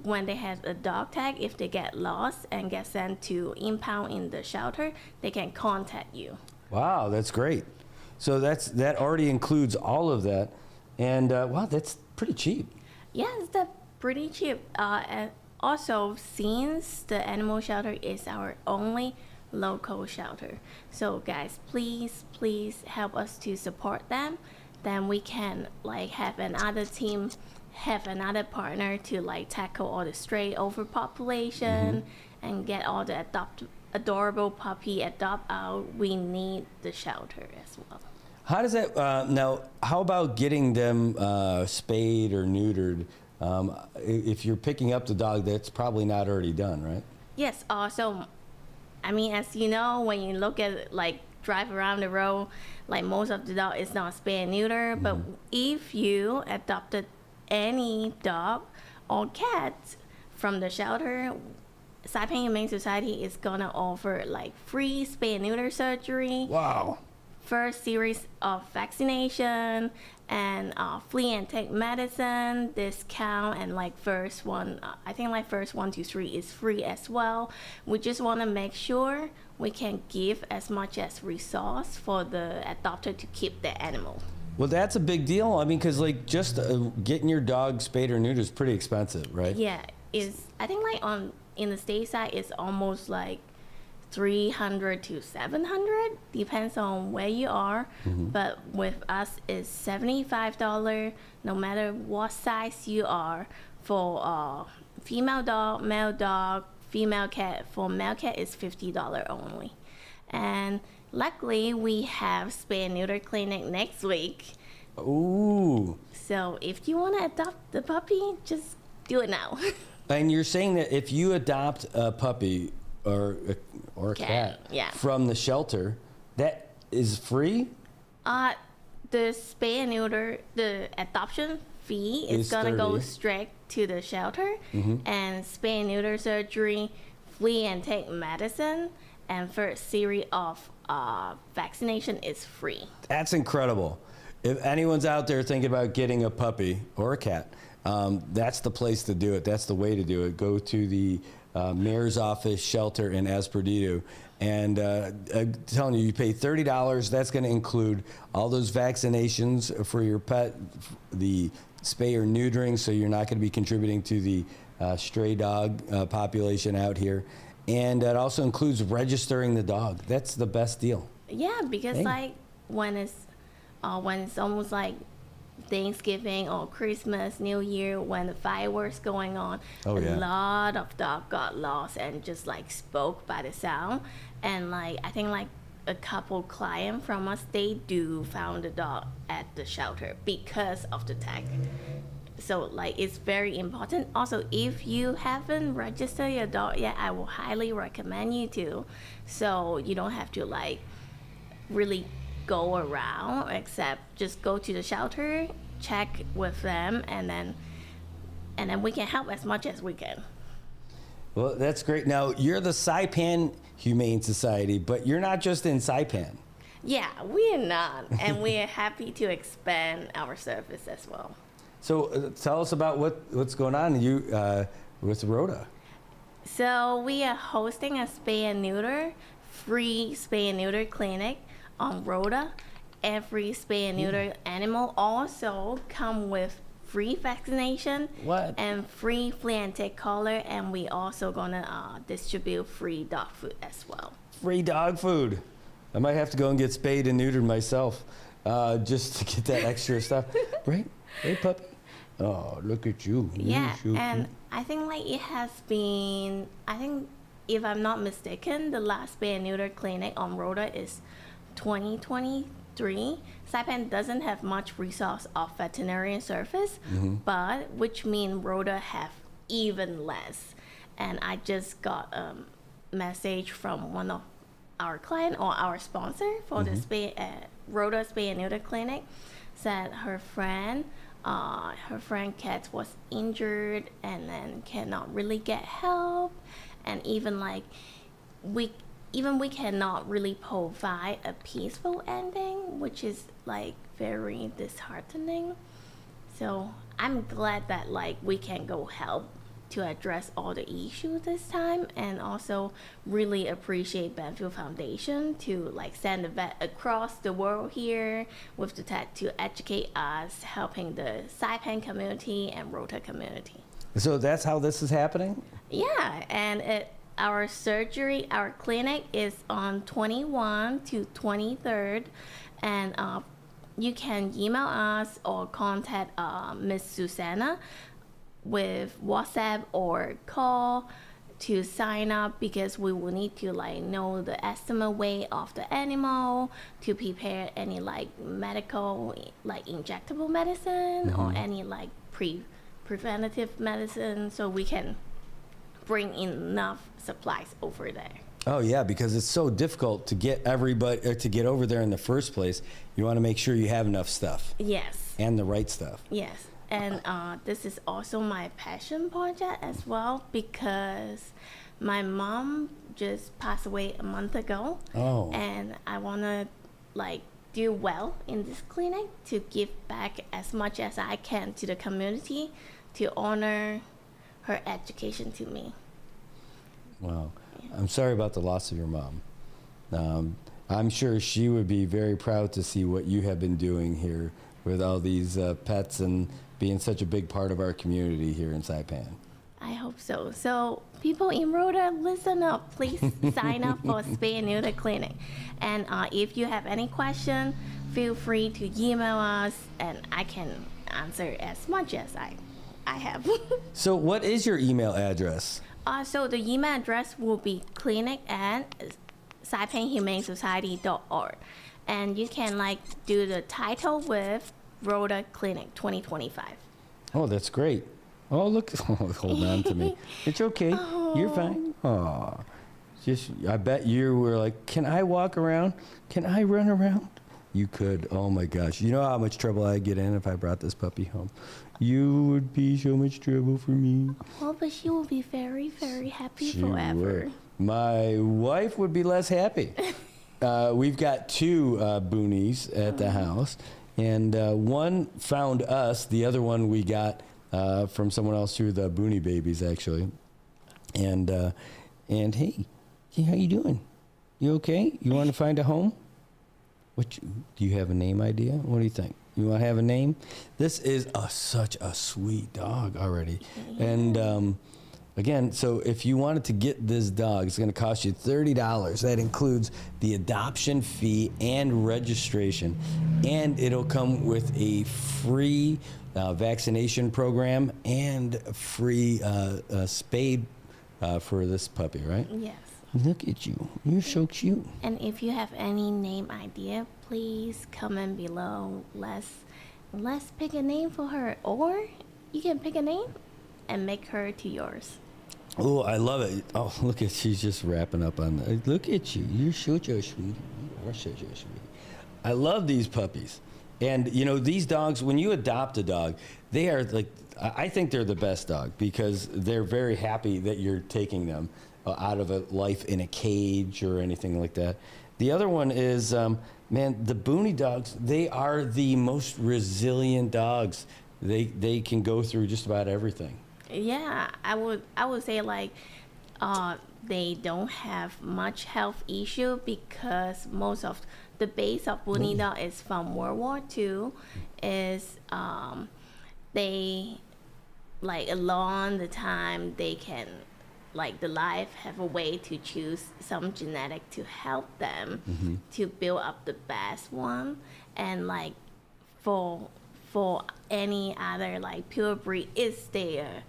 when they have a dog tag, if they get lost and get sent to impound in the shelter, they can contact you. Wow, that's great. So that already includes all of that, and wow, that's pretty cheap. Yes, that's pretty cheap. And also, since the animal shelter is our only local shelter, so guys, please help us to support them. Then we can like have another team, have another partner to like tackle all the stray overpopulation and get all the adorable puppy adopt out. We need the shelter as well. How does that now? How about getting them spayed or neutered? If you're picking up the dog, that's probably not already done, right? Yes. So, I mean, as you know, when you look at like drive around the road, like most of the dog is not spay and neuter. But if you adopted any dog or cat from the shelter, Saipan Humane Society is gonna offer like free spay and neuter surgery. Wow. First series of vaccination and flea and tick medicine discount, and like first one, I think like first 1 to 3 is free as well. We just want to make sure we can give as much as resource for the adopter to keep the animal. Well, that's a big deal. I mean, because like just getting your dog spayed or neutered is pretty expensive, right? Yeah, I think like in the state side it's almost like $300 to $700, depends on where you are. But with us it's $75, no matter what size you are. For female dog, male dog, female cat. For male cat it's $50 only. And luckily we have spay and neuter clinic next week. Ooh. So if you want to adopt the puppy, just do it now. And you're saying that if you adopt a puppy or a cat from the shelter, that is free? The spay and neuter, the adoption fee is gonna go straight to the shelter, and spay and neuter surgery, flea and tick medicine, and first series of vaccination is free. That's incredible. If anyone's out there thinking about getting a puppy or a cat, that's the place to do it. That's the way to do it. Go to the mayor's office shelter in Esposito, and I'm telling you, you pay $30. That's going to include all those vaccinations for your pet, the spay or neutering, so you're not going to be contributing to the stray dog population out here, and it also includes registering the dog. That's the best deal. Yeah, because like when it's almost like Thanksgiving or Christmas, New Year, when the fireworks going on, a lot of dogs got lost and just like spoke by the sound. And like I think like a couple clients from us, they do found the dog at the shelter because of the tag. So like it's very important. Also, if you haven't registered your dog yet, I will highly recommend you to, so you don't have to like really go around, except just go to the shelter, check with them, and then we can help as much as we can. Well, that's great. Now, you're the Saipan Humane Society, but you're not just in Saipan. Yeah, we are not, and we are happy to expand our service as well. So tell us about what's going on with Rhoda. So we are hosting a free spay and neuter clinic on Rhoda. Every spay and neuter animal also come with free vaccination and free flea and tick collar, and we also gonna distribute free dog food as well. Free dog food. I might have to go and get spayed and neutered myself just to get that extra stuff. Right? Hey, puppy. Oh, look at you. Yeah, and I think like it has been, if I'm not mistaken, the last spay and neuter clinic on Rhoda is 2023. Saipan doesn't have much resource of veterinarian service, but which means Rhoda have even less. And I just got a message from one of our client or our sponsor for the Rhoda spay and neuter clinic, said her friend cat was injured and then cannot really get help, and even like we cannot really provide a peaceful ending, which is like very disheartening. So I'm glad that like we can go help to address all the issues this time, and also really appreciate Banfield Foundation to like send a vet across the world here with the tech to educate us, helping the Saipan community and Rota community. So that's how this is happening? Yeah, and our clinic is on 21 to 23rd, and you can email us or contact Miss Susanna with WhatsApp or call to sign up, because we will need to like know the estimate weight of the animal to prepare any like medical, like injectable medicine or any like preventative medicine, so we can bring enough supplies over there. Oh yeah, because it's so difficult to get everybody to get over there in the first place. You want to make sure you have enough stuff. Yes. And the right stuff. Yes. And this is also my passion project as well, because my mom just passed away a month ago. Oh. And I want to like do well in this clinic to give back as much as I can to the community to honor her education to me. Wow. I'm sorry about the loss of your mom. I'm sure she would be very proud to see what you have been doing here with all these pets and being such a big part of our community here in Saipan. I hope so. So people in Rhoda, listen up. Please sign up for Spay and Neuter Clinic. And if you have any question, feel free to email us, and I can answer as much as I have. So what is your email address? So the email address will be clinic@saipanhumanesociety.org. And you can like do the title with Rhoda Clinic 2025. Oh, that's great. Oh, look. Hold on to me. It's okay. Oh. You're fine. Oh, I bet you were like, can I walk around? Can I run around? You could. Oh my gosh. You know how much trouble I'd get in if I brought this puppy home? You would be so much trouble for me. Well, but she will be very, very happy forever. Would. My wife would be less happy. We've got two boonies at the house, and one found us. The other one we got from someone else through the Boonie Babies, actually. And hey, how you doing? You okay? You want to find a home? Do you have a name idea? What do you think? You want to have a name? This is such a sweet dog already. Yeah. And again, so if you wanted to get this dog, it's going to cost you $30. That includes the adoption fee and registration. And it'll come with a free vaccination program and a free spade for this puppy, right? Yes. Look at you. You're so cute. And if you have any name idea, please comment below. Let's pick a name for her. Or you can pick a name and make her to yours. Oh, I love it. Oh, look at, she's just wrapping up on that. Look at you. You're so sweet. You are so sweet. I love these puppies. And, you know, these dogs, when you adopt a dog, they are like, I think they're the best dog because they're very happy that you're taking them out of a life in a cage or anything like that. The other one is, man, the Booney dogs, they are the most resilient dogs. They can go through just about everything. Yeah, I would say like they don't have much health issue because most of the base of Booney dog is from World War II. Is they like along the time they can like the life have a way to choose some genetic to help them to build up the best one, and like for any other like pure breed is there.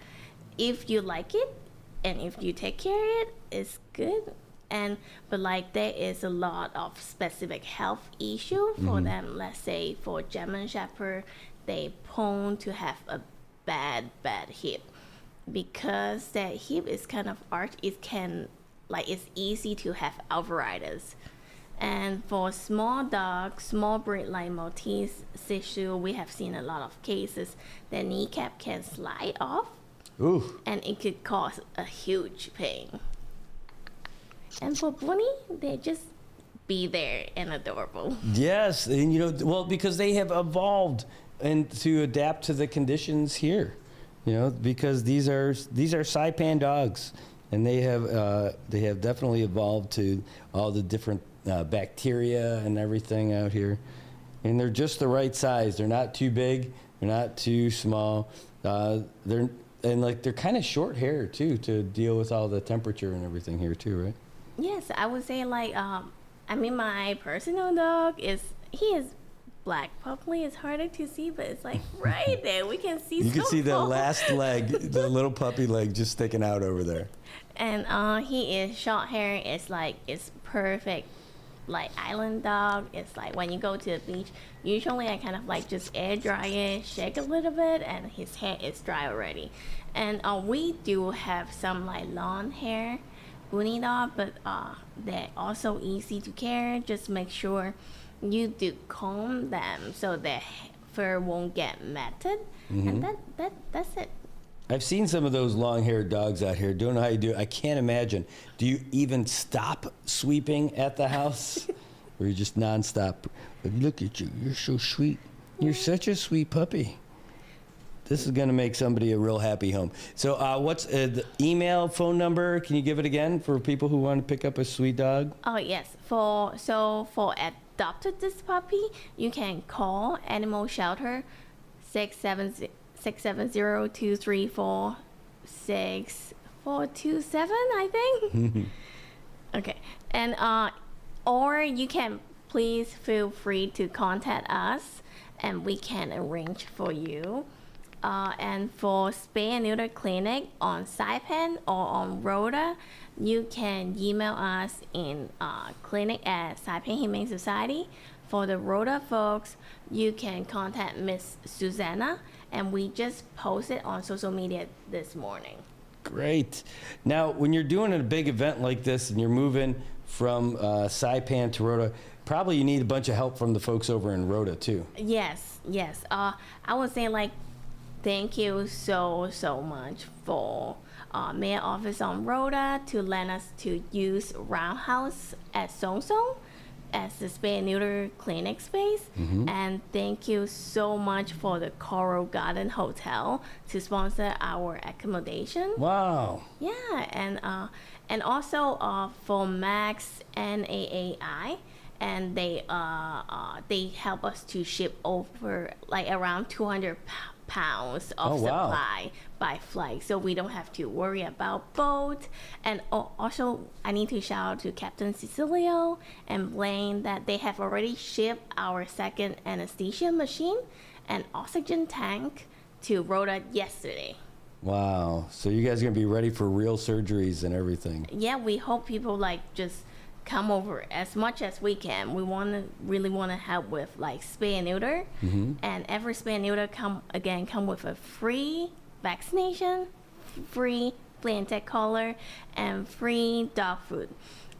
If you like it and if you take care of it, it's good. And but like there is a lot of specific health issue for them. Let's say for German Shepherd, they prone to have a bad hip because that hip is kind of arch. It can like it's easy to have arthritis. And for small dogs, small breed like Maltese, Shih Tzu, we have seen a lot of cases the kneecap can slide off. Ooh. And it could cause a huge pain. And for Booney, they just be there and adorable. Yes, and you know, well, because they have evolved and to adapt to the conditions here, you know, because these are Saipan dogs, and they have definitely evolved to all the different bacteria and everything out here, and they're just the right size. They're not too big, they're not too small. They're kind of short hair too to deal with all the temperature and everything here too, right? Yes, I would say like my personal dog is black. Probably it's harder to see, but it's like right there. We can see. You can see the last leg, the little puppy leg, just sticking out over there. And he is short hair. It's perfect, like island dog. It's like when you go to the beach. Usually I kind of like just air dry it, shake a little bit, and his hair is dry already. And we do have some like long hair Booney dog, but they're also easy to care. Just make sure you do comb them so their fur won't get matted, and that's it. I've seen some of those long-haired dogs out here. Don't know how you do it. I can't imagine. Do you even stop sweeping at the house, or you just nonstop? But look at you. You're so sweet. You're such a sweet puppy. This is going to make somebody a real happy home. So what's the email, phone number? Can you give it again for people who want to pick up a sweet dog? Oh, yes. For adopted this puppy, you can call Animal Shelter 670-234-6427, I think. Okay. And or you can please feel free to contact us and we can arrange for you. And for spay and neuter clinic on Saipan or on Rhoda, you can email us in clinic@Saipan Humane Society. For the Rhoda folks, you can contact Miss Susanna, and we just posted on social media this morning. Great. Now, when you're doing a big event like this and you're moving from Saipan to Rhoda, probably you need a bunch of help from the folks over in Rhoda too. Yes. I would say like thank you so much for mayor office on Rhoda to let us to use Roundhouse at Song as the spay and neuter clinic space. And thank you so much for the Coral Garden Hotel to sponsor our accommodation. Wow. Yeah, and also for Max and AAI, and they help us to ship over like around 200 pounds of supply by flight, so we don't have to worry about boat. And also I need to shout out to Captain Cecilio and Blaine that they have already shipped our second anesthesia machine and oxygen tank to Rhoda yesterday. Wow. So you guys are gonna be ready for real surgeries and everything. Yeah, we hope people like just come over as much as we can. We really want to help with like spay and neuter, and every spay and neuter come with a free vaccination, free flea and tick collar, and free dog food.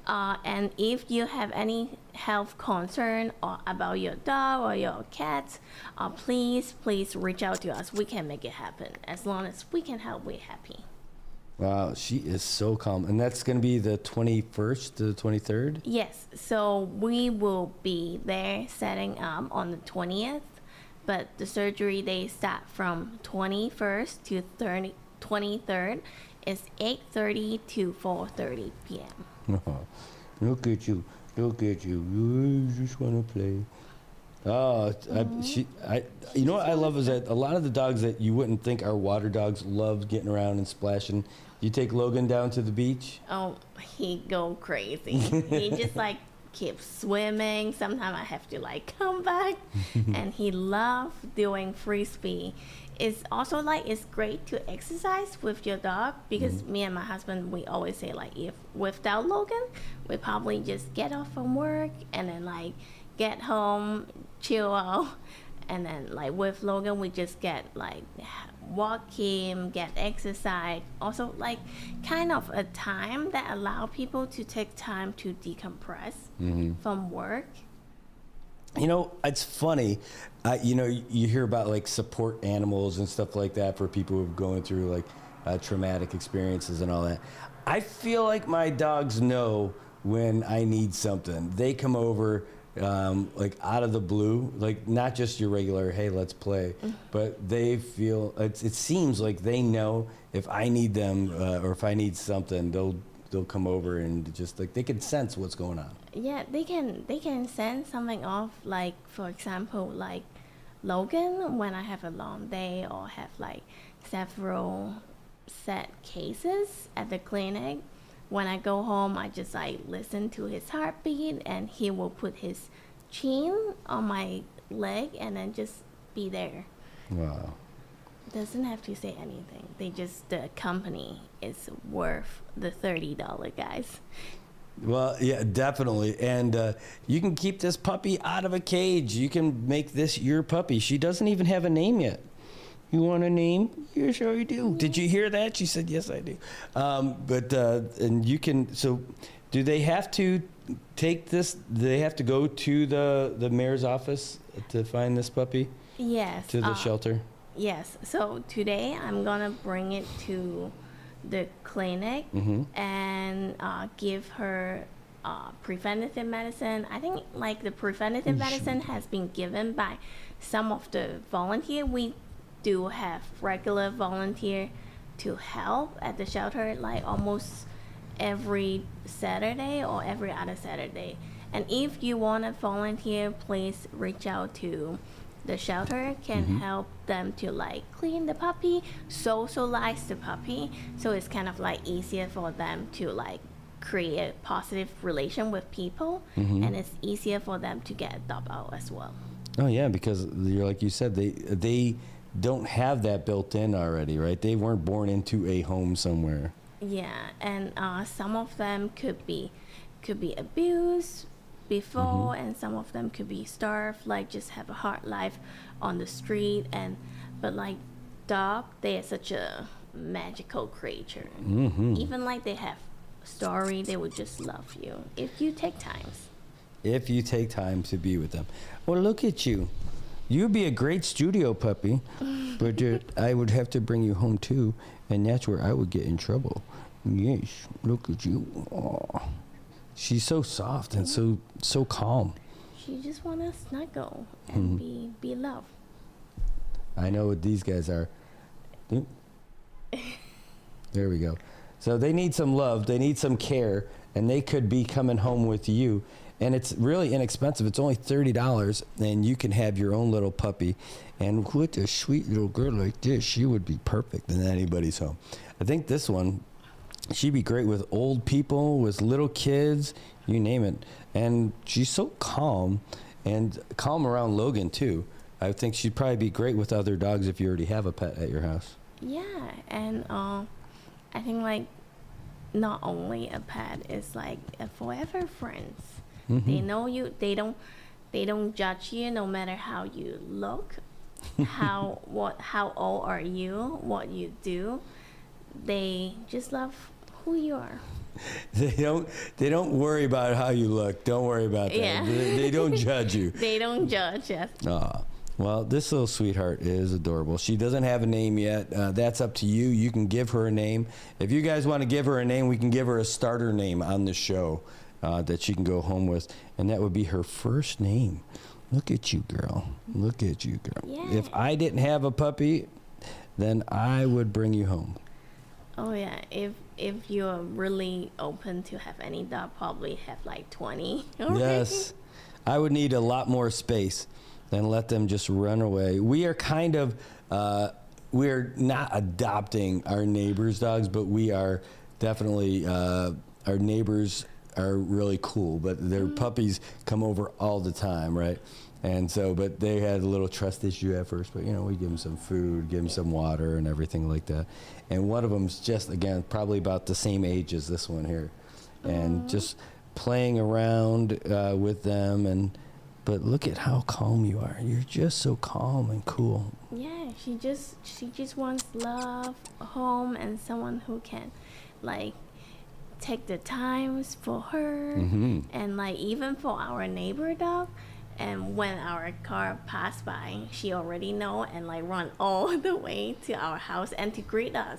And if you have any health concern or about your dog or your cat, please reach out to us. We can make it happen. As long as we can help, we're happy. Wow, she is so calm. And that's going to be the 21st to the 23rd? Yes, so we will be there setting up on the 20th, but the surgery they start from 21st to 23rd is 8:30 to 4:30 p.m. Look at you. You just want to play. Oh, you know what I love is that a lot of the dogs that you wouldn't think are water dogs love getting around and splashing. You take Logan down to the beach? Oh, he go crazy. He just like keeps swimming. Sometimes I have to like come back, and he loves doing frisbee. It's also like it's great to exercise with your dog because me and my husband, we always say like if without Logan, we probably just get off from work and then like get home, chill out, and then like with Logan we just get like walk him, get exercise. Also like kind of a time that allow people to take time to decompress from work. You know, it's funny. You know, you hear about like support animals and stuff like that for people who are going through like traumatic experiences and all that. I feel like my dogs know when I need something. They come over like out of the blue, like not just your regular, hey, let's play, but they feel, it seems like they know if I need them or if I need something, they'll come over and just like they can sense what's going on. Yeah, they can send something off, like for example like Logan, when I have a long day or have like several set cases at the clinic, when I go home I just like listen to his heartbeat and he will put his chin on my leg and then just be there. Wow. Doesn't have to say anything. The company is worth the $30, guys. Well, yeah, definitely. And you can keep this puppy out of a cage. You can make this your puppy. She doesn't even have a name yet. You want a name? You sure you do. Did you hear that? She said, yes, I do. And you can, so do they have to take this, do they have to go to the mayor's office to find this puppy? Yes. To the shelter? Yes. So today I'm going to bring it to the clinic and give her preventative medicine. I think like the preventative medicine has been given by some of the volunteer. We do have regular volunteer to help at the shelter like almost every Saturday or every other Saturday. And if you want to volunteer, please reach out to the shelter. Can help them to like clean the puppy, socialize the puppy, so it's kind of like easier for them to like create a positive relation with people, and it's easier for them to get adopted out as well. Oh yeah, because you're like you said, they don't have that built in already, right? They weren't born into a home somewhere. Yeah, and some of them could be abused before, and some of them could be starved, like just have a hard life on the street. But like dog, they are such a magical creature. Even like they have story, they would just love you if you take time. If you take time to be with them. Well, look at you. You'd be a great studio puppy, but I would have to bring you home too, and that's where I would get in trouble. Yes, look at you. Aww. She's so soft and so calm. She just want to snuggle and be loved. I know what these guys are. There we go. So they need some love, they need some care, and they could be coming home with you. And it's really inexpensive. It's only $30, and you can have your own little puppy. And with a sweet little girl like this, she would be perfect in anybody's home. I think this one, she'd be great with old people, with little kids, you name it. And she's so calm, and calm around Logan, too. I think she'd probably be great with other dogs if you already have a pet at your house. Yeah, and I think like not only a pet, it's like a forever friends. Mm-hmm. They know you. They don't judge you no matter how you look, how old are you, what you do. They just love who you are. They don't worry about how you look. Don't worry about that. Yeah. They don't judge you. They don't judge us. Aw. Well, this little sweetheart is adorable. She doesn't have a name yet. That's up to you. You can give her a name. If you guys want to give her a name, we can give her a starter name on the show that she can go home with, and that would be her first name. Look at you, girl. Look at you, girl. Yeah. If I didn't have a puppy, then I would bring you home. Oh yeah, if you're really open to have any dog, probably have like 20. already. Yes. I would need a lot more space than let them just run away. We are kind of, we're not adopting our neighbors' dogs, but we are definitely, our neighbors are really cool, but their puppies come over all the time, right? And so, but they had a little trust issue at first, but we give them some food, give them some water and everything like that. And one of them's just, again, probably about the same age as this one here. And just playing around with them. But look at how calm you are. You're just so calm and cool. Yeah, she just wants love, a home, and someone who can, like, take the times for her, and like even for our neighbor dog. And when our car passed by, she already know and like run all the way to our house and to greet us.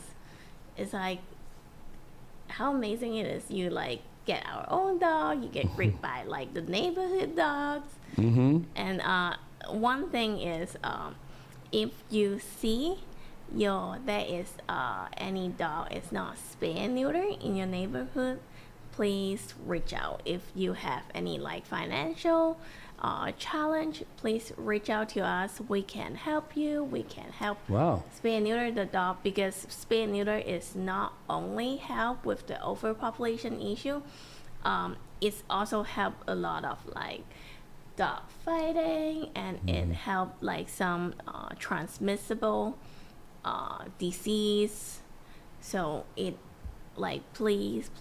It's like how amazing it is. You like get our own dog, you get greeted by like the neighborhood dogs. And one thing is, if you see there is any dog is not spay and neuter in your neighborhood, please reach out. If you have any like financial challenge, please reach out to us. We can help you. We can help spay and neuter the dog, because spay and neuter is not only help with the overpopulation issue, it's also help a lot of like dog fighting, and it help like some transmissible disease. So it like please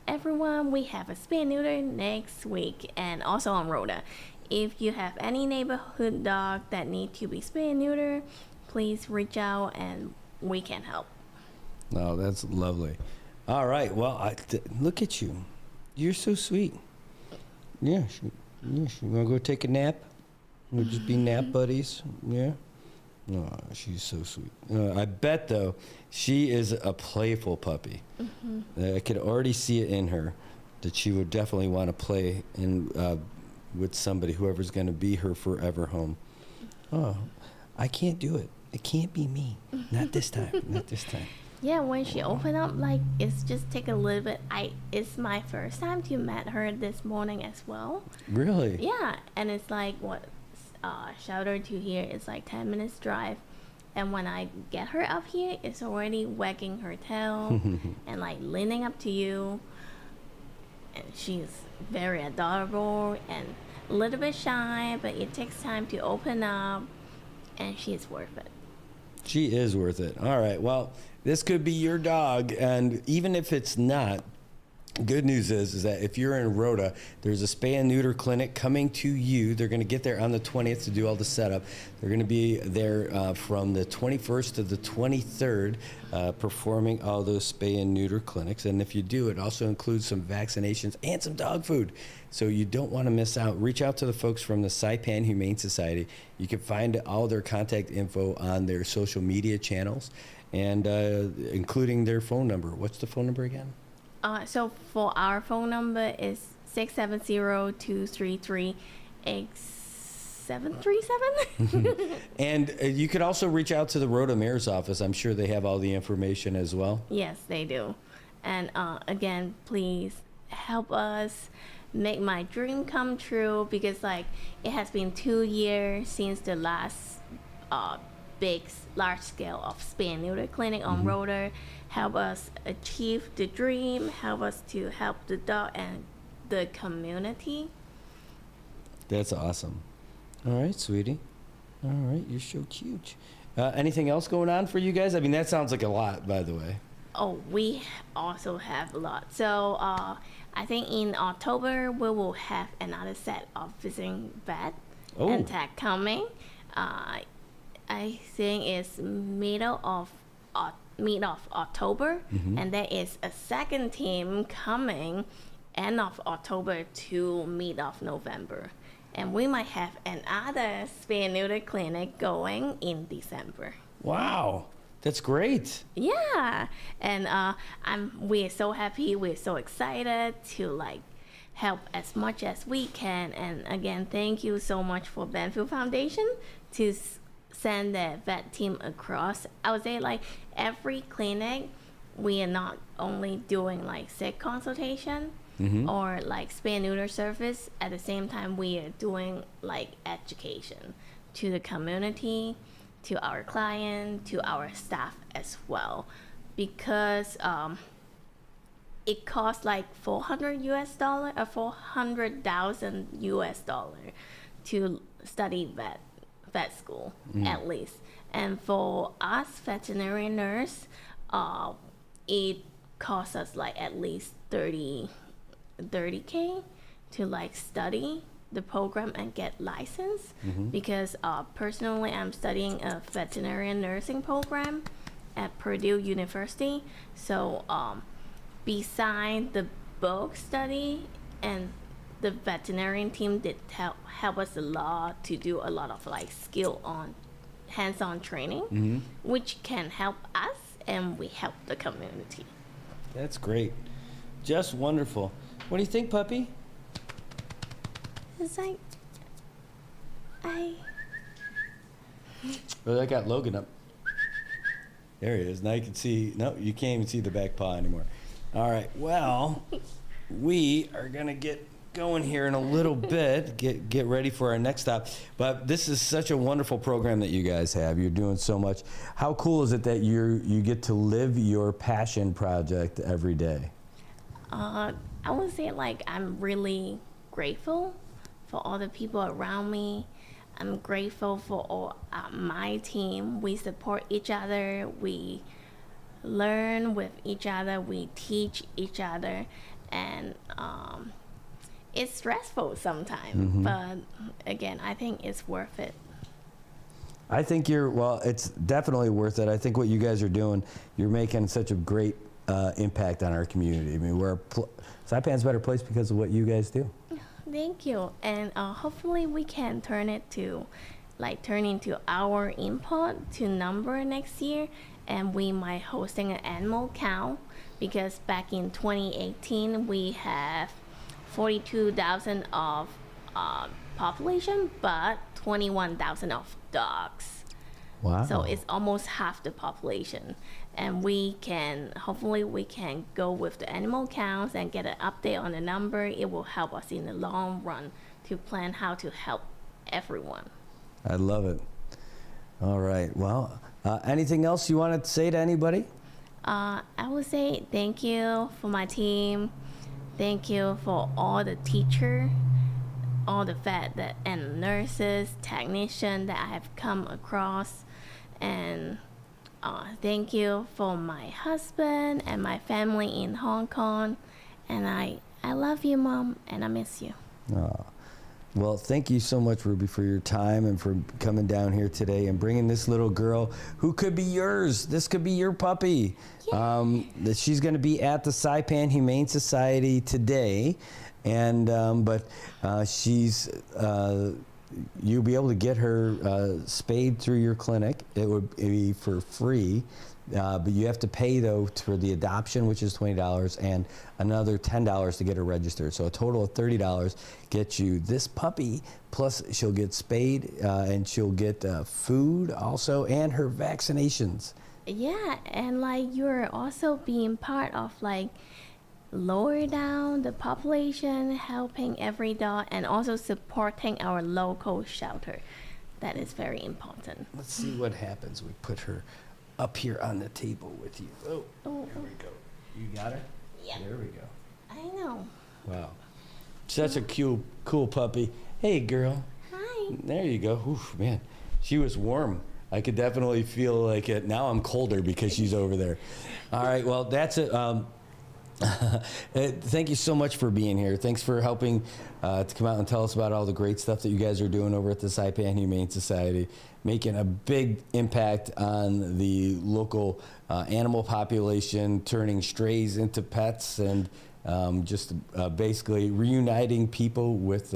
everyone, we have a spay and neuter next week, and also on Rhoda. If you have any neighborhood dog that need to be spay and neuter, please reach out and we can help. Oh, that's lovely. All right. Well, look at you. You're so sweet. Yeah. You want to go take a nap? We'll just be nap buddies. Yeah. No, she's so sweet. I bet, though, she is a playful puppy. I could already see it in her that she would definitely want to play with somebody, whoever's going to be her forever home. Oh, I can't do it. It can't be me. Not this time. Not this time. Yeah, when she opened up, like, it's just take a little bit. It's my first time to meet her this morning as well. Really? Yeah, and it's like Shelter to here is like 10 minutes drive, and when I get her up here, it's already wagging her tail and like leaning up to you, and she's very adorable and a little bit shy, but it takes time to open up, and she's worth it. She is worth it. All right, well, this could be your dog, and even if it's not, good news is that if you're in Rhoda, there's a spay and neuter clinic coming to you. They're going to get there on the 20th to do all the setup. They're going to be there from the 21st to the 23rd, performing all those spay and neuter clinics. And if you do, it also includes some vaccinations and some dog food. So you don't want to miss out. Reach out to the folks from the Saipan Humane Society. You can find all their contact info on their social media channels, and including their phone number. What's the phone number again? So for our phone number is 670-233-8737. And you could also reach out to the Rhoda Mayor's office. I'm sure they have all the information as well. Yes, they do. And again, please help us make my dream come true, because like it has been 2 years since the last large scale of spay and neuter clinic on Rhoda. Help us achieve the dream, help us to help the dog and the community. That's awesome. All right, sweetie. All right, you're so cute. Anything else going on for you guys? I mean, that sounds like a lot, by the way. Oh, we also have a lot. So I think in October we will have another set of visiting vet and tech coming. I think it's middle of October, and there is a second team coming end of October to mid of November, and we might have another spay and neuter clinic going in December. Wow, that's great. Yeah, and we're so happy, we're so excited to like help as much as we can. And again, thank you so much for Banfield Foundation to send the vet team across. I would say like every clinic, we are not only doing like sick consultation or like spay and neuter service. At the same time, we are doing like education to the community, to our client, to our staff as well, because it costs like $400 or $400,000 to study vet school at least. And for us veterinary nurse, it costs us like at least $30K to like study the program and get licensed. Because personally I'm studying a veterinary nursing program at Purdue University. So beside the book study, and the veterinarian team did help us a lot to do a lot of like skill on hands-on training, which can help us and we help the community. That's great. Just wonderful. What do you think, puppy? It's like Well, I got Logan up. There he is. Now you can see. No, you can't even see the back paw anymore. All right. Well, we are gonna get going here in a little bit. Get ready for our next stop. But this is such a wonderful program that you guys have. You're doing so much. How cool is it that you get to live your passion project every day? I would say like I'm really grateful for all the people around me. I'm grateful for all my team. We support each other. We learn with each other. We teach each other. And it's stressful sometimes. But again, I think it's worth it. I think it's definitely worth it. I think what you guys are doing, you're making such a great impact on our community. I mean, Saipan's a better place because of what you guys do. Thank you. And hopefully we can turn into our input to number next year, and we might hosting an animal count, because back in 2018 we have 42,000 of population, but 21,000 of dogs. Wow. So it's almost half the population. And hopefully we can go with the animal counts and get an update on the number. It will help us in the long run to plan how to help everyone. I love it. All right. Well, anything else you wanted to say to anybody? I would say thank you for my team. Thank you for all the teachers, all the vet and nurses, technicians that I have come across. And thank you for my husband and my family in Hong Kong. And I love you, Mom, and I miss you. Well, thank you so much, Ruby, for your time and for coming down here today and bringing this little girl who could be yours. This could be your puppy. She's going to be at the Saipan Humane Society today, and but you'll be able to get her spayed through your clinic. It would be for free. But you have to pay, though, for the adoption, which is $20, and another $10 to get her registered. So a total of $30 gets you this puppy, plus she'll get spayed, and she'll get food also, and her vaccinations. Yeah, and like you're also being part of like lower down the population, helping every dog, and also supporting our local shelter. That is very important. Let's see what happens. We put her up here on the table with you. Oh, there we go. You got her? Yeah. There we go. I know. Wow. Such a cool puppy. Hey, girl. Hi. There you go. Oof, man. She was warm I could definitely feel like it. Now I'm colder because she's over there. All right, well, that's it. Thank you so much for being here. Thanks for helping to come out and tell us about all the great stuff that you guys are doing over at the Saipan Humane Society, making a big impact on the local animal population, turning strays into pets, and just basically reuniting people with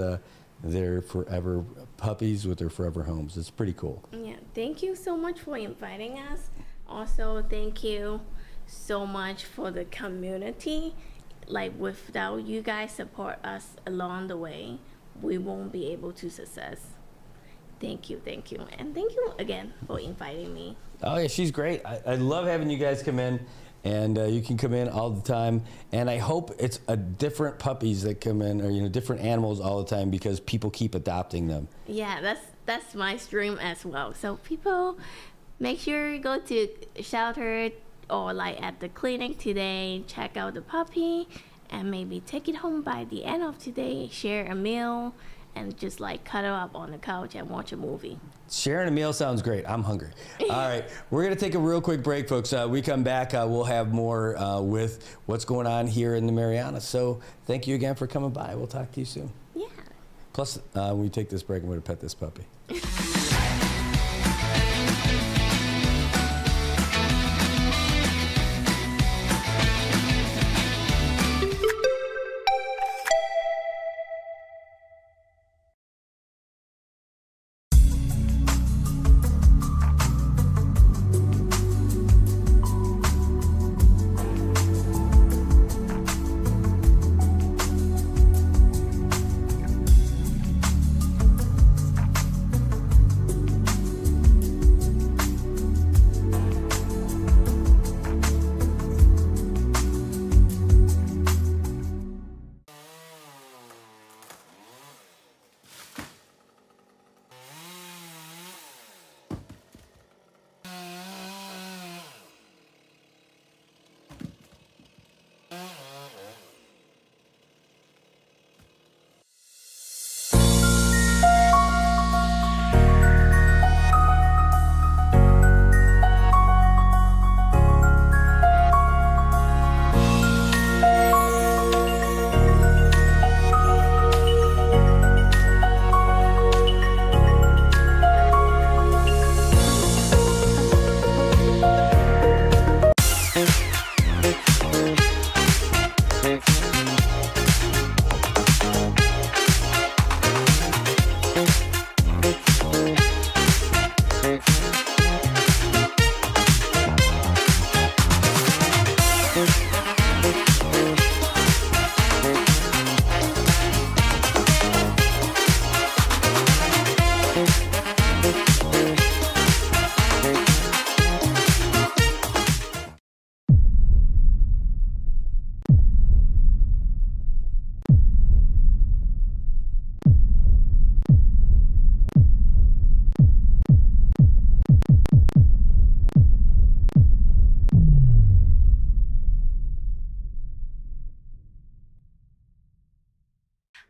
their forever puppies with their forever homes. It's pretty cool. Yeah, thank you so much for inviting us. Also, thank you so much for the community. Like, without you guys support us along the way, we won't be able to success. Thank you, and thank you again for inviting me. Oh yeah, she's great. I love having you guys come in, and you can come in all the time. And I hope it's a different puppies that come in, or different animals all the time, because people keep adopting them. Yeah, that's my dream as well. So people, make sure you go to shelter or like at the clinic today, check out the puppy, and maybe take it home by the end of today, share a meal, and just like cuddle up on the couch and watch a movie. Sharing a meal sounds great. I'm hungry. All right, we're going to take a real quick break, folks. We come back, we'll have more with what's going on here in the Marianas. So thank you again for coming by. We'll talk to you soon. Yeah. Plus, when we take this break, I'm going to pet this puppy.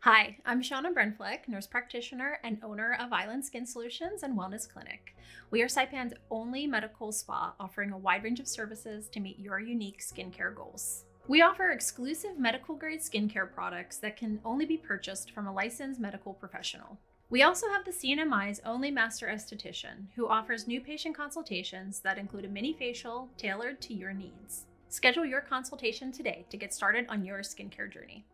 Hi, I'm Shauna Brenfleck, nurse practitioner and owner of Island Skin Solutions and Wellness Clinic. We are Saipan's only medical spa offering a wide range of services to meet your unique skincare goals. We offer exclusive medical grade skincare products that can only be purchased from a licensed medical professional. We also have the CNMI's only master esthetician, who offers new patient consultations that include a mini facial tailored to your needs. Schedule your consultation today to get started on your skincare journey.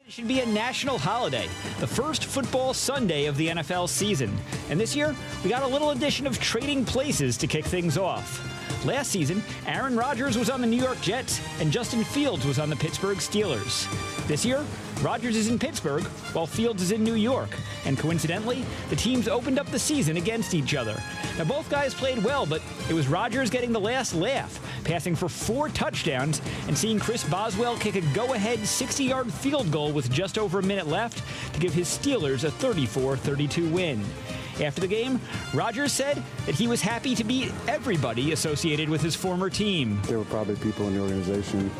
It should be a national holiday, the first football Sunday of the NFL season. And this year, we got a little addition of trading places to kick things off. Last season, Aaron Rodgers was on the New York Jets and Justin Fields was on the Pittsburgh Steelers. This year, Rodgers is in Pittsburgh while Fields is in New York. And coincidentally, the teams opened up the season against each other. Now, both guys played well, but it was Rodgers getting the last laugh passing for 4 touchdowns and seeing Chris Boswell kick a go-ahead 60-yard field goal with just over a minute left to give his Steelers a 34-32 win. After the game, Rodgers said that he was happy to beat everybody associated with his former team. There were probably people in the organization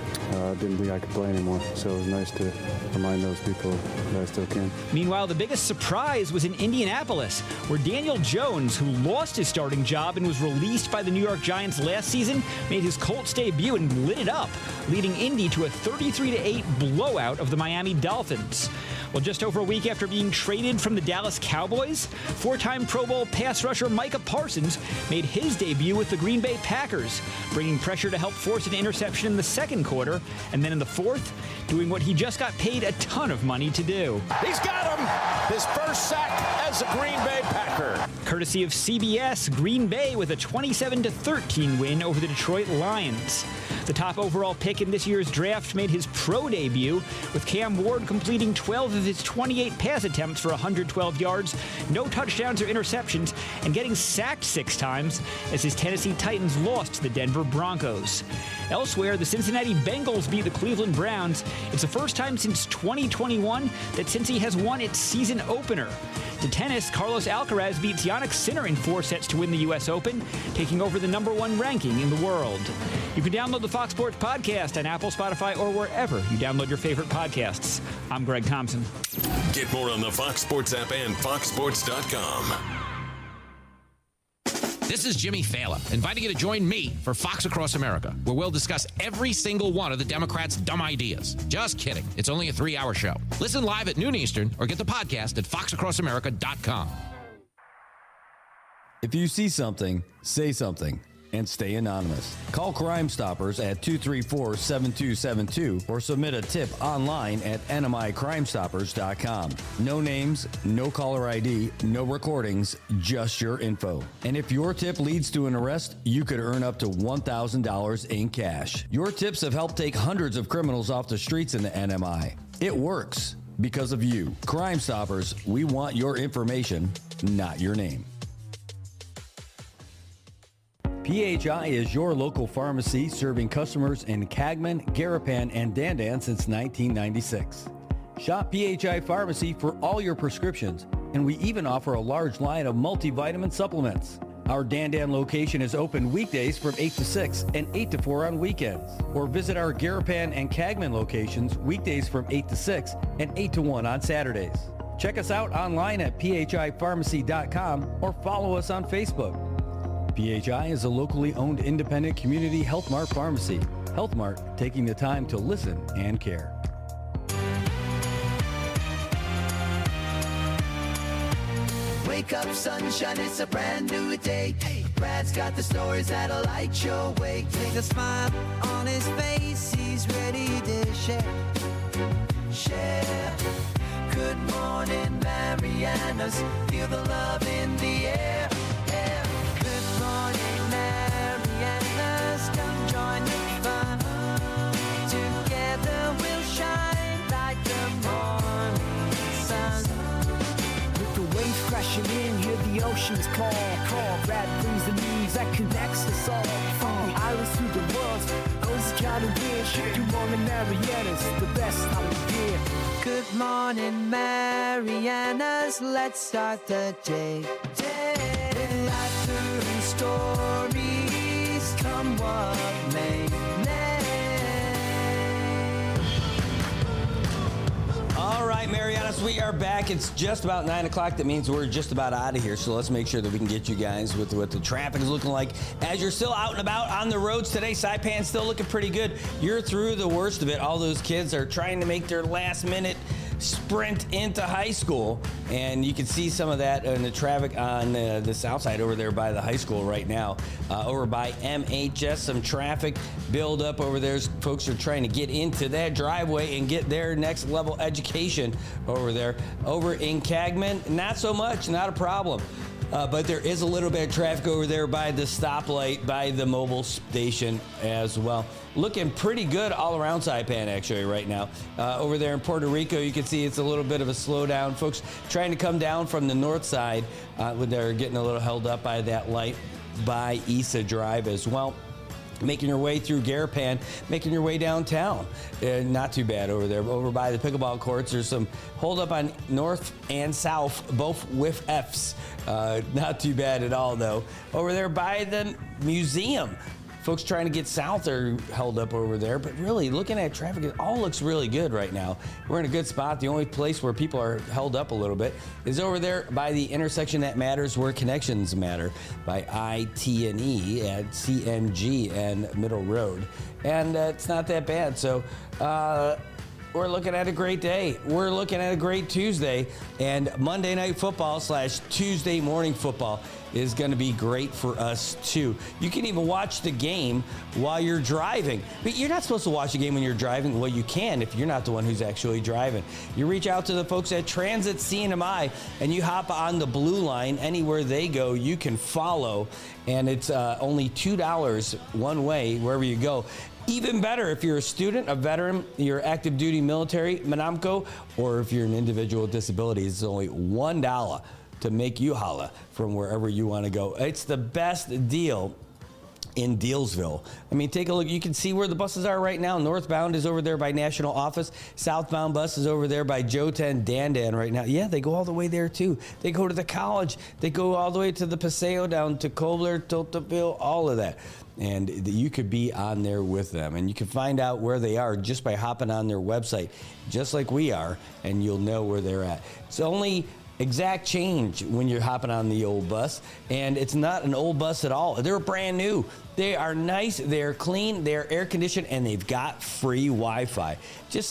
didn't think I could play anymore, so it was nice to remind those people that I still can. Meanwhile, the biggest surprise was in Indianapolis, where Daniel Jones, who lost his starting job and was released by the New York Giants last season, made his Colts debut and lit it up, leading Indy to a 33-8 blowout of the Miami Dolphins. Well, just over a week after being traded from the Dallas Cowboys, 4-time Pro Bowl pass rusher Micah Parsons made his debut with the Green Bay Packers, bringing pressure to help force an interception in the second quarter, and then in the fourth, doing what he just got paid a ton of money to do. He's got him! His first sack as a Green Bay Packer. Courtesy of CBS, Green Bay with a 27-13 win over the Detroit Lions. The top overall pick in this year's draft made his pro debut, with Cam Ward completing 12 of his 28 pass attempts for 112 yards, no touchdowns or interceptions, and getting sacked 6 times as his Tennessee Titans lost to the Denver Broncos. Elsewhere, the Cincinnati Bengals beat the Cleveland Browns. It's the first time since 2021 that Cincy has won its season opener. To tennis, Carlos Alcaraz beats Jannik Sinner in 4 sets to win the U.S. Open, taking over the #1 ranking in the world. You can download the Fox Sports Podcast on Apple, Spotify, or wherever you download your favorite podcasts. I'm Greg Thompson. Get more on the Fox Sports app and foxsports.com. This is Jimmy Fallon, inviting you to join me for Fox Across America, where we'll discuss every single one of the Democrats' dumb ideas. Just kidding. It's only a 3-hour show. Listen live at noon Eastern or get the podcast at foxacrossamerica.com. If you see something, say something. And stay anonymous. Call Crime Stoppers at 234-7272 or submit a tip online at nmicrimestoppers.com. No names, no caller ID, no recordings, just your info. And if your tip leads to an arrest, you could earn up to $1,000 in cash. Your tips have helped take hundreds of criminals off the streets in the NMI. It works because of you. Crime Stoppers, we want your information, not your name. PHI is your local pharmacy serving customers in Cagman, Garapan, and Dandan since 1996. Shop PHI Pharmacy for all your prescriptions, and we even offer a large line of multivitamin supplements. Our Dandan location is open weekdays from 8 to 6 and 8 to 4 on weekends. Or visit our Garapan and Cagman locations weekdays from 8 to 6 and 8 to 1 on Saturdays. Check us out online at phipharmacy.com or follow us on Facebook. PHI is a locally owned independent community Health Mart pharmacy. Health Mart, taking the time to listen and care. Wake up, sunshine, it's a brand new day. Brad's got the stories that'll light your way. Take a smile on his face, he's ready to share. Share. Good morning, Marianas. Feel the love in the air. Marianas, come join the fun. Together we'll shine like the morning sun. With the waves crashing in, hear the oceans call. Brad brings the news that connects us all. From the islands to the world, Ocean County wish. Good morning, Marianas, the best time of year. Good morning, Marianas. Let's start the day. Laughter and stories, come what may. All right, Marianas, we are back. It's just about 9 o'clock. That means we're just about out of here. So let's make sure that we can get you guys with what the traffic is looking like. As you're still out and about on the roads today, Saipan's still looking pretty good. You're through the worst of it. All those kids are trying to make their last minute sprint into high school, and you can see some of that in the traffic on the south side over there by the high school right now. Over by MHS, some traffic build up over there. Folks are trying to get into that driveway and get their next level education over there. Over in Cagman, not so much, not a problem. But there is a little bit of traffic over there by the stoplight, by the mobile station as well. Looking pretty good all around Saipan, actually, right now. Over there in Puerto Rico, you can see it's a little bit of a slowdown. Folks trying to come down from the north side, they're getting a little held up by that light by Issa Drive as well. making your way through Garapan, making your way downtown. Not too bad over there. Over by the pickleball courts, there's some hold up on north and south, both with Fs. Not too bad at all, though. Over there by the museum, folks trying to get south are held up over there. But really, looking at traffic, it all looks really good right now. We're in a good spot. The only place where people are held up a little bit is over there by the intersection that matters, where connections matter, by I-T&E at CMG and Middle Road. And it's not that bad. So we're looking at a great day. We're looking at a great Tuesday. And Monday Night Football / Tuesday Morning Football is going to be great for us, too. You can even watch the game while you're driving. But you're not supposed to watch the game when you're driving. Well, you can if you're not the one who's actually driving. You reach out to the folks at Transit CNMI, and you hop on the blue line. Anywhere they go, you can follow. And it's only $2 one way wherever you go. Even better if you're a student, a veteran, you're active duty military, Monamco, or if you're an individual with disabilities, it's only $1 to make you holla from wherever you want to go. It's the best deal in Dealsville. I mean, take a look. You can see where the buses are right now. Northbound is over there by National Office. Southbound bus is over there by Joe 10 Dandan right now. Yeah, they go all the way there, too. They go to the college. They go all the way to the Paseo, down to Kobler, Totaville, all of that. And you could be on there with them. And you can find out where they are just by hopping on their website, just like we are, and you'll know where they're at. It's only exact change when you're hopping on the old bus, and it's not an old bus at all. They're brand new. They are nice, they're clean, they're air conditioned, and they've got free Wi-Fi. Just